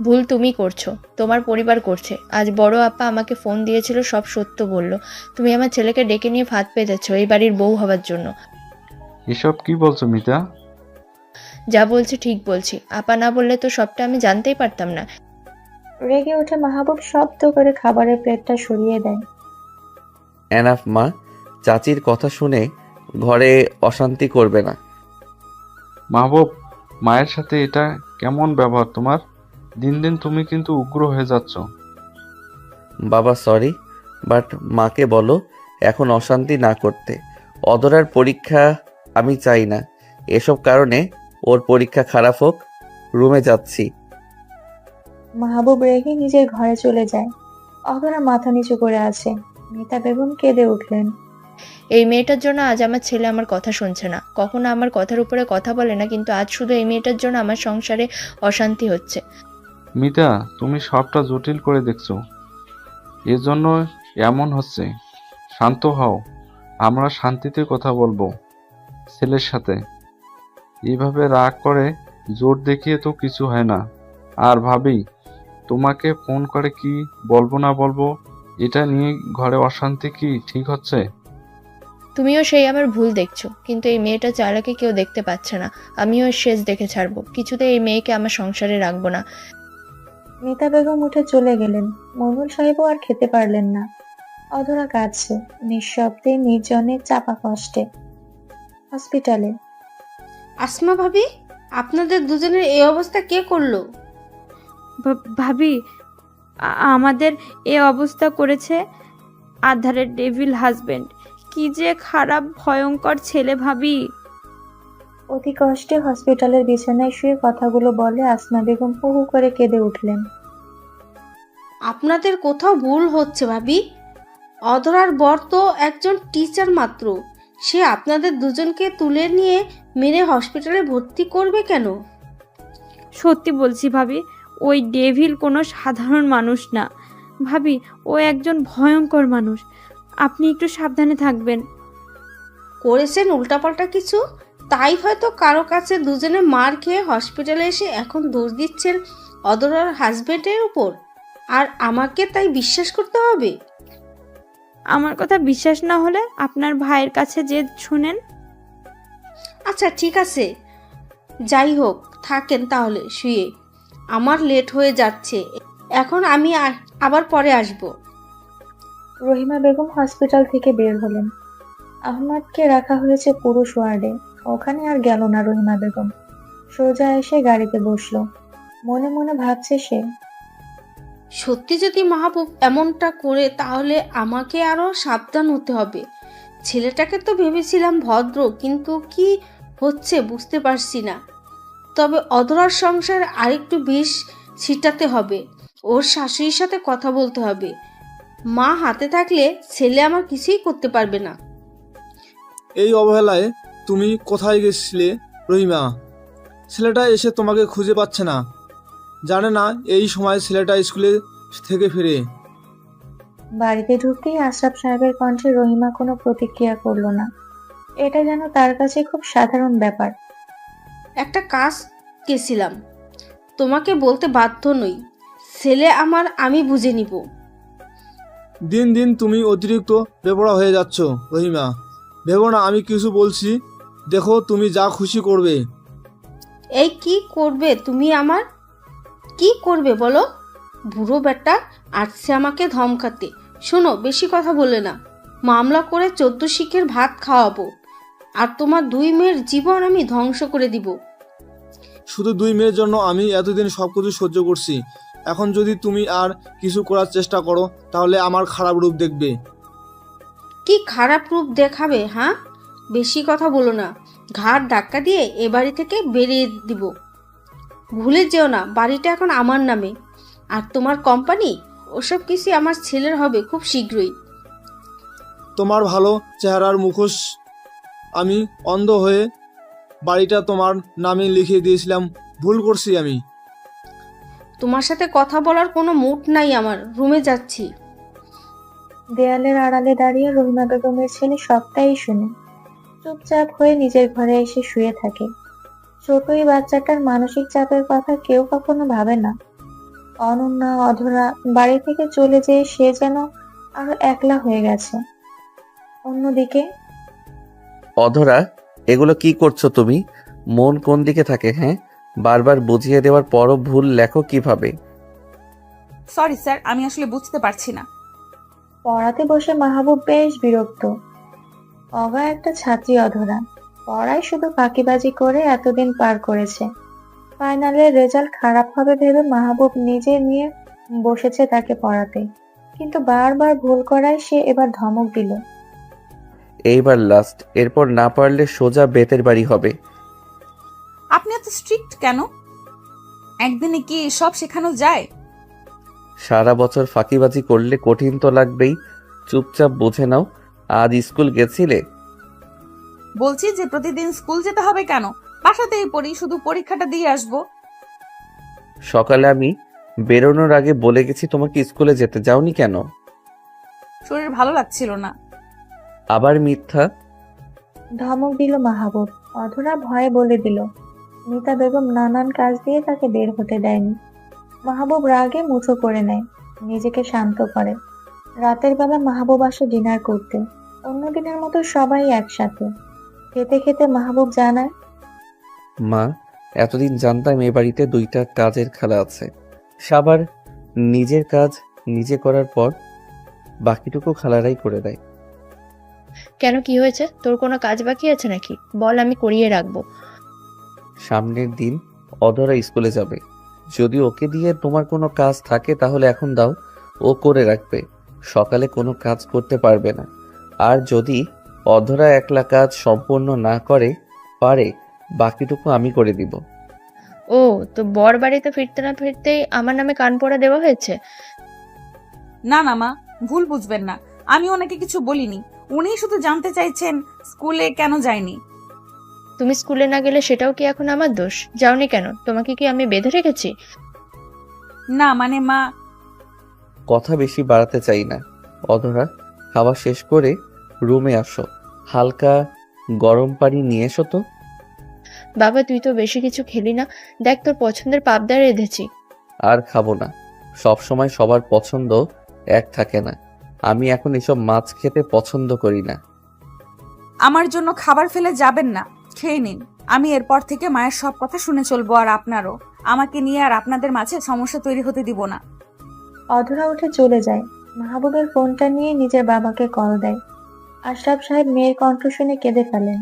ভুল তুমি করছো, তোমার পরিবার করছে। আজ বড় আপা আমাকে ফোন দিয়েছিল, সব সত্য বলল। তুমি আমার ছেলেকে ডেকে নিয়ে ফাঁদ পেতেছো এই বাড়ির বউ হবার জন্য। এসব কি বলছো মিতা? যা বলছি ঠিক বলছি। আপা না বললে তো সবটা আমি জানতেই পারতাম না। রেগে উঠে মাহবুব শব্দ করে খাবারের প্লেটটা সরিয়ে দেয়। এনাফ মা, চাচির কথা শুনে ঘরে অশান্তি করবে না। মাহবুব, মায়ের সাথে এটা কেমন ব্যবহার তোমার? দিন দিন তুমি কিন্তু উগ্র হয়ে যাচ্ছ। বাবা সরি, বাট মাকে বলো এখন অশান্তি না করতে। অধরার পরীক্ষা আমি চাই না, এসব কারণে ওর পরীক্ষা খারাপ হোক। রুমে যাচ্ছি। মাহবুব রেগে নিজের ঘরে চলে যায়। অধরা মাথা নিচু করে আছে। মিতা বেগম কেঁদে উঠলেন। এই মেয়েটার জন্য আজ আমার ছেলে আমার কথা শুনছে না, কখনো আমার কথার উপরে কথা বলে না, কিন্তু আজ শুধু এই মেয়েটার জন্য আমার সংসারে অশান্তি হচ্ছে। মিতা, তুমি সবটা জটিল করে দেখছো, এজন্য এমন হচ্ছে। শান্ত হও, আমরা শান্তিতে কথা বলবো ছেলের সাথে। এইভাবে রাগ করে জোর দেখিয়ে তো কিছু হয় না। আর ভাবি, তোমাকে ফোন করে কি বলবো না বলবো এটা নিয়ে ঘরে অশান্তি কি ঠিক হচ্ছে? তুমিও সেই আমার ভুল দেখছো, কিন্তু এই মেয়েটা চালাকে কেউ দেখতে পাচ্ছে না। আমিও এর শেষ দেখে ছাড়বো, কিছুতে এই মেয়েকে আমার সংসারে রাখবো না। মিতা বেগম উঠে চলে গেলেন। মইনুল সাহেবও আর খেতে পারলেন না। অধরা কাঁদছে, নিঃশব্দে, নির্জনে, চাপা কষ্টে। হসপিটালে আসমা ভাবি, আপনাদের দুজনের এই অবস্থা কে করলো? ভাবি, আমাদের এ অবস্থা করেছে আধারের ডেভিল হাজবেন্ড। কি যে খারাপ ভয়ঙ্কর ছেলে ভাবি। অতি কষ্টে হসপিটালের বিছানায় শুয়ে কথাগুলো বলে আসমা বেগম হু হু করে কেঁদে উঠলেন। আপনাদের কোথাও ভুল হচ্ছে ভাবি। অধরার বর তো একজন টিচার মাত্র, সে আপনাদের দুজনকে তুলে নিয়ে মেরে হসপিটালে ভর্তি করবে কেন? সত্যি বলছি ভাবি, ওই ডেভিল কোনো সাধারণ মানুষ না। ভাবি, ও একজন ভয়ঙ্কর মানুষ, আপনি একটু সাবধানে থাকবেন। করেছেন উল্টাপাল্টা কিছু, তাই হয়তো কারো কাছে দুজনে মার খেয়ে হসপিটালে এসে এখন দোষ দিচ্ছেন অদরার হাজবেন্ডের উপর, আর আমাকে তাই বিশ্বাস করতে হবে? আমার কথা বিশ্বাস না হলে আপনার ভাইয়ের কাছে যে শুনেন। আচ্ছা ঠিক আছে, যাই হোক, থাকেন তাহলে শুয়ে, আমার লেট হয়ে যাচ্ছে এখন, আমি আবার পরে আসব। রহিমা বেগম হসপিটাল থেকে বের হলেন। আহমাদকে রাখা হয়েছে পুরুষ ওয়ার্ডে। ওখানে আর গেল না রহিমা বেগম, সোজা এসে গাড়িতে বসলো। মনে মনে ভাবছে সে, সত্যি যদি মাহবুব এমনটা করে তাহলে আমাকে আরো সাবধান হতে হবে। ছেলেটাকে তো ভেবেছিলাম ভদ্র, কিন্তু কি হচ্ছে বুঝতে পারছি না। তবে অধরার সংসার আরেকটু বিষ ছিটাতে হবে, ওর শাশুড়ির সাথে কথা বলতে হবে। মা হাতে থাকলে ছেলে আমার কিছুই করতে পারবে না। এই অবহেলায় তুমি কোথায় গেছিলে রহিমা? ছেলেটা এসে তোমাকে খুঁজে পাচ্ছে না, জানে না এই সময় ছেলেটা স্কুলে থেকে ফিরে। বাড়িতে ঢুকতেই আশরাফ সাহেবের কণ্ঠে রহিমা কোনো প্রতিক্রিয়া করলো না। এটা যেন তার কাছে খুব সাধারণ ব্যাপার। একটা কাজ গেছিলাম, তোমাকে বলতে বাধ্য নই, ছেলে আমার, আমি বুঝে নিব। দিন দিন তুমি অতিরিক্ত বেপরোয়া হয়ে যাচ্ছ রহিমা। ভেবো না আমি কিছু বলছি, দেখো তুমি যা খুশি করবে। এই কি করবে তুমি? আমার কি করবে বলো? বুড়ো বেটা আসছে আমাকে ধমকাতে। শোনো, বেশি কথা বলে না, মামলা করে 14 শিখের ভাত খাওয়াবো, আর তোমার 2 মেয়ের জীবন আমি ধ্বংস করে দিব। শুধু 2 মেয়ের জন্য আমি এতদিন সবকিছু সহ্য করছি, এখন যদি তুমি আর কিছু করার চেষ্টা করো তাহলে আমার খারাপ রূপ দেখবে। কি খারাপ রূপ দেখাবে? হ্যাঁ, বেশি কথা বলো না, ঘাড় ধাক্কা দিয়ে এ বাড়ি থেকে বেরিয়ে দিব। ভুলে যেও না, বাড়িটা এখন আমার নামে, আর তোমার কোম্পানি, ওসব কিছু আমার ছেলের হবে খুব শীঘ্রই। তোমার ভালো চেহারার মুখোশ আমি অন্ধ হয়ে বাড়িটা তোমার নামে লিখে দিয়েছিলাম, ভুল করছি আমি। তোমার সাথে কথা বলার কোনো মুড নাই আমার, রুমে যাচ্ছি। দেয়ালের আড়ালে দাঁড়িয়ে রহিমা বেগমের ছেলে সবটাই শুনে চুপচাপ হয়ে নিজের ঘরে এসে শুয়ে থাকে। ছোট এই বাচ্চাটার মানসিক চাপের কথা কেউ কখনো ভাবে না। অনন্যা, অধরা বাড়ি থেকে চলে যেয়ে সে যেন আরো একলা হয়ে গেছে। অন্যদিকে অধরা, এগুলো কি করছো তুমি? মন কোন দিকে থাকে? হ্যাঁ, বারবার বুঝিয়ে দেওয়ার পরও ভুল লেখো কিভাবে? সরি স্যার, আমি আসলে বুঝতে পারছি না। পড়াতে বসে মাহবুব বেশ বিরক্ত। অগা একটা ছাত্রী অধরা, পড়ায় শুধু ফাঁকিবাজি করে এতদিন পার করেছে। ফাইনালের রেজাল্ট খারাপ হবে ভেবে মাহবুব নিজে নিয়ে বসেছে তাকে পড়াতে, কিন্তু বারবার ভুল করায় সে এবার ধমক দিল। এইবার লাস্ট, এরপর না পারলে সোজা বেতের বাড়ি হবে। আপনি এত স্ট্রিক্ট কেন? একদিনে কি সব শেখানো যায়? সারা বছর ফাঁকিবাজি করলে কঠিন তো লাগবেই। চুপচাপ বুঝে নাও। আজ স্কুল গেছিলে? বলছি যে প্রতিদিন স্কুল যেতে হবে কেন? বাসাতেই পড়ি, শুধু পরীক্ষাটা দিয়ে আসবো। সকালে আমি বেরোনোর আগে বলে গেছি তোমাকে স্কুলে যেতে, যাওনি কেন? শরীর ভালো লাগছিল না। আবার মিথ্যা। ধমক দিল মাহবুব। অধরা ভয়ে বলে দিল। মিতা বেগম নানান কাজ দিয়ে তাকে বের হতে দেয়নি। মাহবুব রাগে মুঠো করে নেয়, নিজেকে শান্ত করে। রাতের বেলা মাহবুব আসে ডিনার করতে। অন্যদিনের মতো সবাই একসাথে খেতে খেতে মাহবুব জানায়, মা, এতদিন জানতাম এ বাড়িতে 2টা কাজের খালা আছে। সাবার নিজের কাজ নিজে করার পর বাকিটুকু খালারাই করে দেয়। কেন, কি হয়েছে? তোর কোনো কাজ বাকি আছে নাকি? বল, আমি করিয়ে রাখবো। সামনের দিন অধরা স্কুলে যাবে, যদি ওকে দিয়ে তোমার কোনো কাজ থাকে তাহলে এখন দাও, ও করে রাখবে। সকালে কোনো কাজ করতে পারবে না। আর যদি অধরা একলা কাজ সম্পূর্ণ না করে পারে, বাকিটুকু আমি করে দিব। ও, তো বর বাড়িতে ফিরতে না ফিরতেই আমার নামে কান পড়া দেওয়া হয়েছে? না না মা, ভুল বুঝবেন না, আমি ওনাকে কিছু বলিনি। উনি শুধু জানতে চাইছেন স্কুলে কেন যায়নি। তুমি স্কুলে না গেলে সেটাও কি এখন আমার দোষ? যাওনি কেন? তোমাকে কি আমি বেঁধে রেখেছি? না মানে মা, কথা বেশি বাড়াতে চাই না। অধরা, খাওয়া শেষ করে রুমে আসো। হালকা গরম পানি নিয়ে এসো তো। বাবা তুই তো বেশি কিছু খেলি না, দেখ তোর পছন্দের পাবদা রেঁধেছি। আর খাবো না। সব সময় সবার পছন্দ এক থাকে না। আমি এখন এসব মাছ খেতে পছন্দ করি না। আমার জন্য খাবার ফেলে যাবেন না, খেয়ে নিন। আমি এরপর থেকে মায়ের সব কথা শুনে চলবো, আর আপনারও। আমাকে নিয়ে আর আপনাদের মাঝে সমস্যা তৈরি হতে দিব না। অধরা উঠে চলে যায়। মাহবুবের ফোনটা নিয়ে নিজের বাবাকে কল দেয়। আশরাফ সাহেব মেয়ের কণ্ঠ শুনে কেঁদে ফেলেন।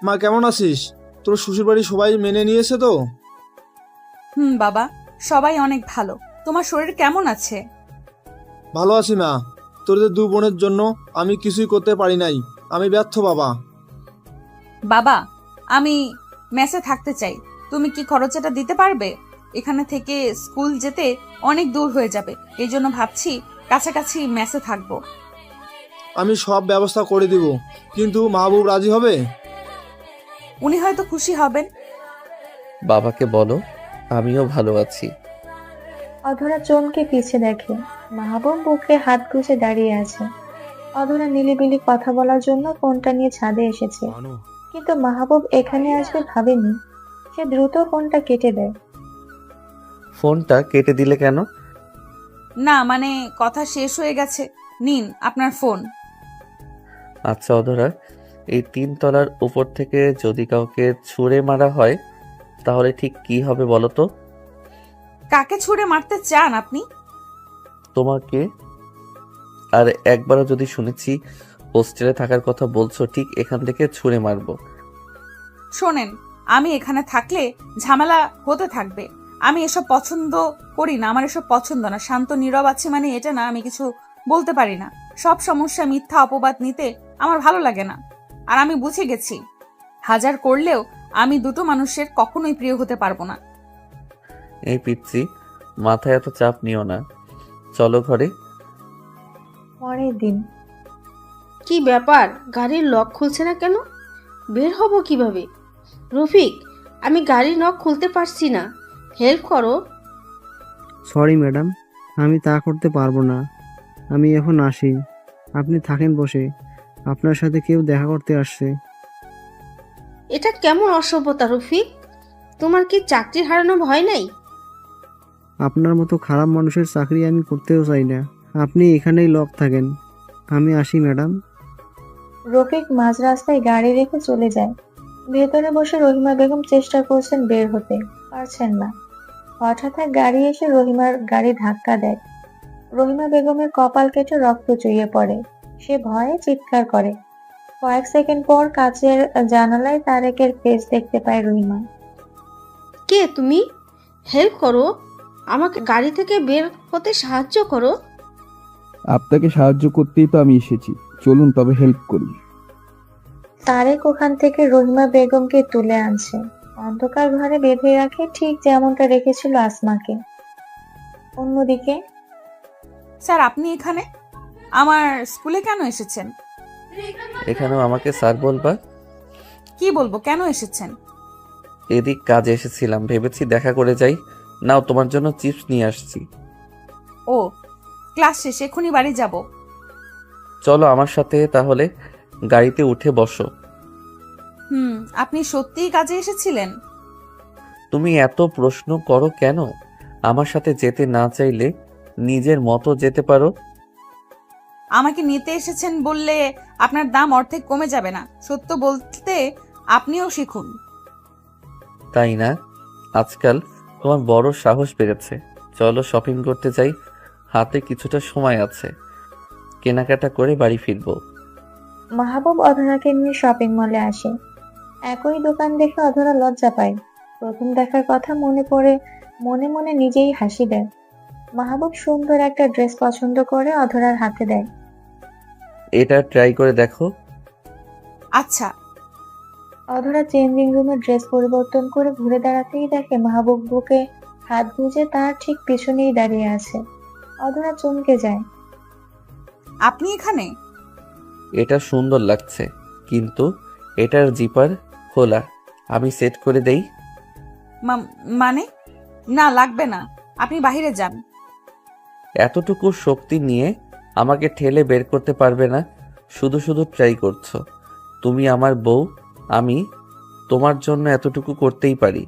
মা কেমন আছিস? তোর শ্বশুরবাড়ি সবাই মেনে নিয়েছে তো? বাবা, সবাই অনেক ভালো। তোমার শরীর কেমন আছে? ভালো আছি মা। তোদের 2 বোনের জন্য আমি কিছুই করতে পারি নাই। আমি ব্যর্থ বাবা। বাবা, আমি মেসে থাকতে চাই। তুমি কি খরচাটা দিতে পারবে? এখানে থেকে স্কুল যেতে অনেক দূর হয়ে যাবে, এই জন্য ভাবছি কাছাকাছি মেসে থাকবো। আমি সব ব্যবস্থা করে দিব, কিন্তু মাহবুব রাজি হবে? উনি হয়তো খুশি হবেন। বাবাকে বলো আমিও ভালো আছি। অধরা চমকে পিছে দেখে মাহবুব বুকে হাত গুজে দাঁড়িয়ে আছে। অধরা নিলিবিলি কথা বলার জন্য ফোনটা নিয়ে ছাদে এসেছে, কিন্তু মাহবুব এখানে আসবে ভাবেনি। সে দ্রুত ফোনটা কেটে দেয়। ফোনটা কেটে দিলে কেন? না মানে কথা শেষ হয়ে গেছে। নিন আপনার ফোন। আচ্ছা অধরা, এই 3 তলার উপর থেকে যদি কাউকে ছুঁড়ে মারা হয় তাহলে ঠিক কি হবে বলো তো? কাকে ছুঁড়ে মারতে চান আপনি? তোমাকে। আর একবারও যদি শুনেছি হোস্টেলে থাকার কথা বলছো, ঠিক এখান থেকে ছুঁড়ে মারবো। শোনেন, আমি এখানে থাকলে ঝামেলা হতে থাকবে। আমি এসব পছন্দ করি না, আমার এসব পছন্দ না। শান্ত নীরব আছে মানে এটা না আমি কিছু বলতে পারি না। সব সমস্যা মিথ্যা অপবাদ নিতে আমার ভালো লাগে না। আর আমি বুঝে গেছি, হাজার করলেও আমি দুটো মানুষের কখনোই প্রিয় হতে পারবো না। এই পিচ্ছি, মাথায় এত চাপ নিও না, চলো ঘরে। পরের দিন। কি ব্যাপার, গাড়ির লক খুলছে না কেন? বের হব কিভাবে? রফিক, আমি গাড়ির লক খুলতে পারছি না, হেল্প করো। সরি ম্যাডাম, আমি তা করতে পারবো না। আমি এখন আসি, আপনি থাকেন বসে। আপনার সাথে কেউ দেখা করতে আসছে। এটা কেমন অসভ্যতা রফিক? তোমার কি চাকরি হারানো ভয় নাই? আপনার মতো খারাপ মানুষের চাকরি আমি করতেও চাই না। আপনি এখানেই লক থাকেন, আমি আসি ম্যাডাম। রফিক মাঝ রাস্তায় গাড়ি রেখে চলে যায়। ভেতরে বসে রহিমা বেগম চেষ্টা করছেন বের হতে, পারছেন না। হঠাৎ এক গাড়ি এসে রহিমার গাড়ি ধাক্কা দেয়। রহিমা বেগমের কপাল কেটে রক্ত চুইয়ে পড়ে। সে ভয়ে চিৎকার করে। কয়েক সেকেন্ড পর কাচের জানালায় তারেকের ফেস দেখতে পায় রহিমা। কে তুমি? হেল্প করো, আমাকে গাড়ি থেকে বের হতে সাহায্য করো। আপনাকে সাহায্য করতেই তো আমি এসেছি, চলুন তবে হেল্প করি। তারেক ওখান থেকে রহিমা বেগমকে তুলে আনছে। অন্ধকার ঘরে বেঁধে রাখে, ঠিক যেমনটা রেখেছিল আসমাকে। অন্যদিকে স্যার, আপনি এখানে? আমার স্কুলে কেন এসেছেন? এখানেও আমাকে স্যার বলবা? কি বলবো, কেন এসেছেন? এদিক কাজে এসেছিলাম, ভেবেছি দেখা করে যাই। নাও তোমার জন্য চিপস নিয়ে আসছি। ও, ক্লাস শেষ, এখনই বাড়ি যাব। চলো আমার সাথে, তাহলে গাড়িতে উঠে বসো। আপনি সত্যিই কাজে এসেছিলেন? তুমি এত প্রশ্ন করো কেন? আমার সাথে যেতে না চাইলে নিজের মতো যেতে পারো। আমাকে নিতে এসেছেন বললে আপনার দাম অর্ধেক কমে যাবে না? সত্য বলতে আপনিও শিখুন। তাই না? আজকাল তোমার বড় সাহস বেড়েছে। চলো শপিং করতে যাই, হাতে কিছুটা সময় আছে, কেনাকাটা করে বাড়ি ফিরবো। মাহবুব অধরাকে নিয়ে শপিং মলে আসে। একই দোকান দেখে অধরা লজ্জা পায়। প্রথম দেখার কথা মনে পড়ে মনে মনে নিজেই হাসি দেয়। মাহবুব সুন্দর একটা ড্রেস পছন্দ করে অধরার হাতে দেয়। এটা ট্রাই করে দেখো। আচ্ছা। অধরা চেঞ্জিং রুমে ড্রেস পরিবর্তন করে ঘুরে দাঁড়াতেই দেখে মাহবুব বুকে হাত গুজে তার ঠিক পিছনেই দাঁড়িয়ে আছে। অধরা চমকে যায়। আপনি এখানে? এটা সুন্দর লাগছে, কিন্তু এটার জিপার খোলা, আমি সেট করে দেই? মানে না, লাগবে না, আপনি বাইরে যান। এতটুকু শক্তি নিয়ে আমাকে ঠেলে বের করতে পারবে না। শুধু শুধু ট্রাই করছো। তুমি আমার বউ, আমি তোমার জন্য এতটুকু করতেই পারি।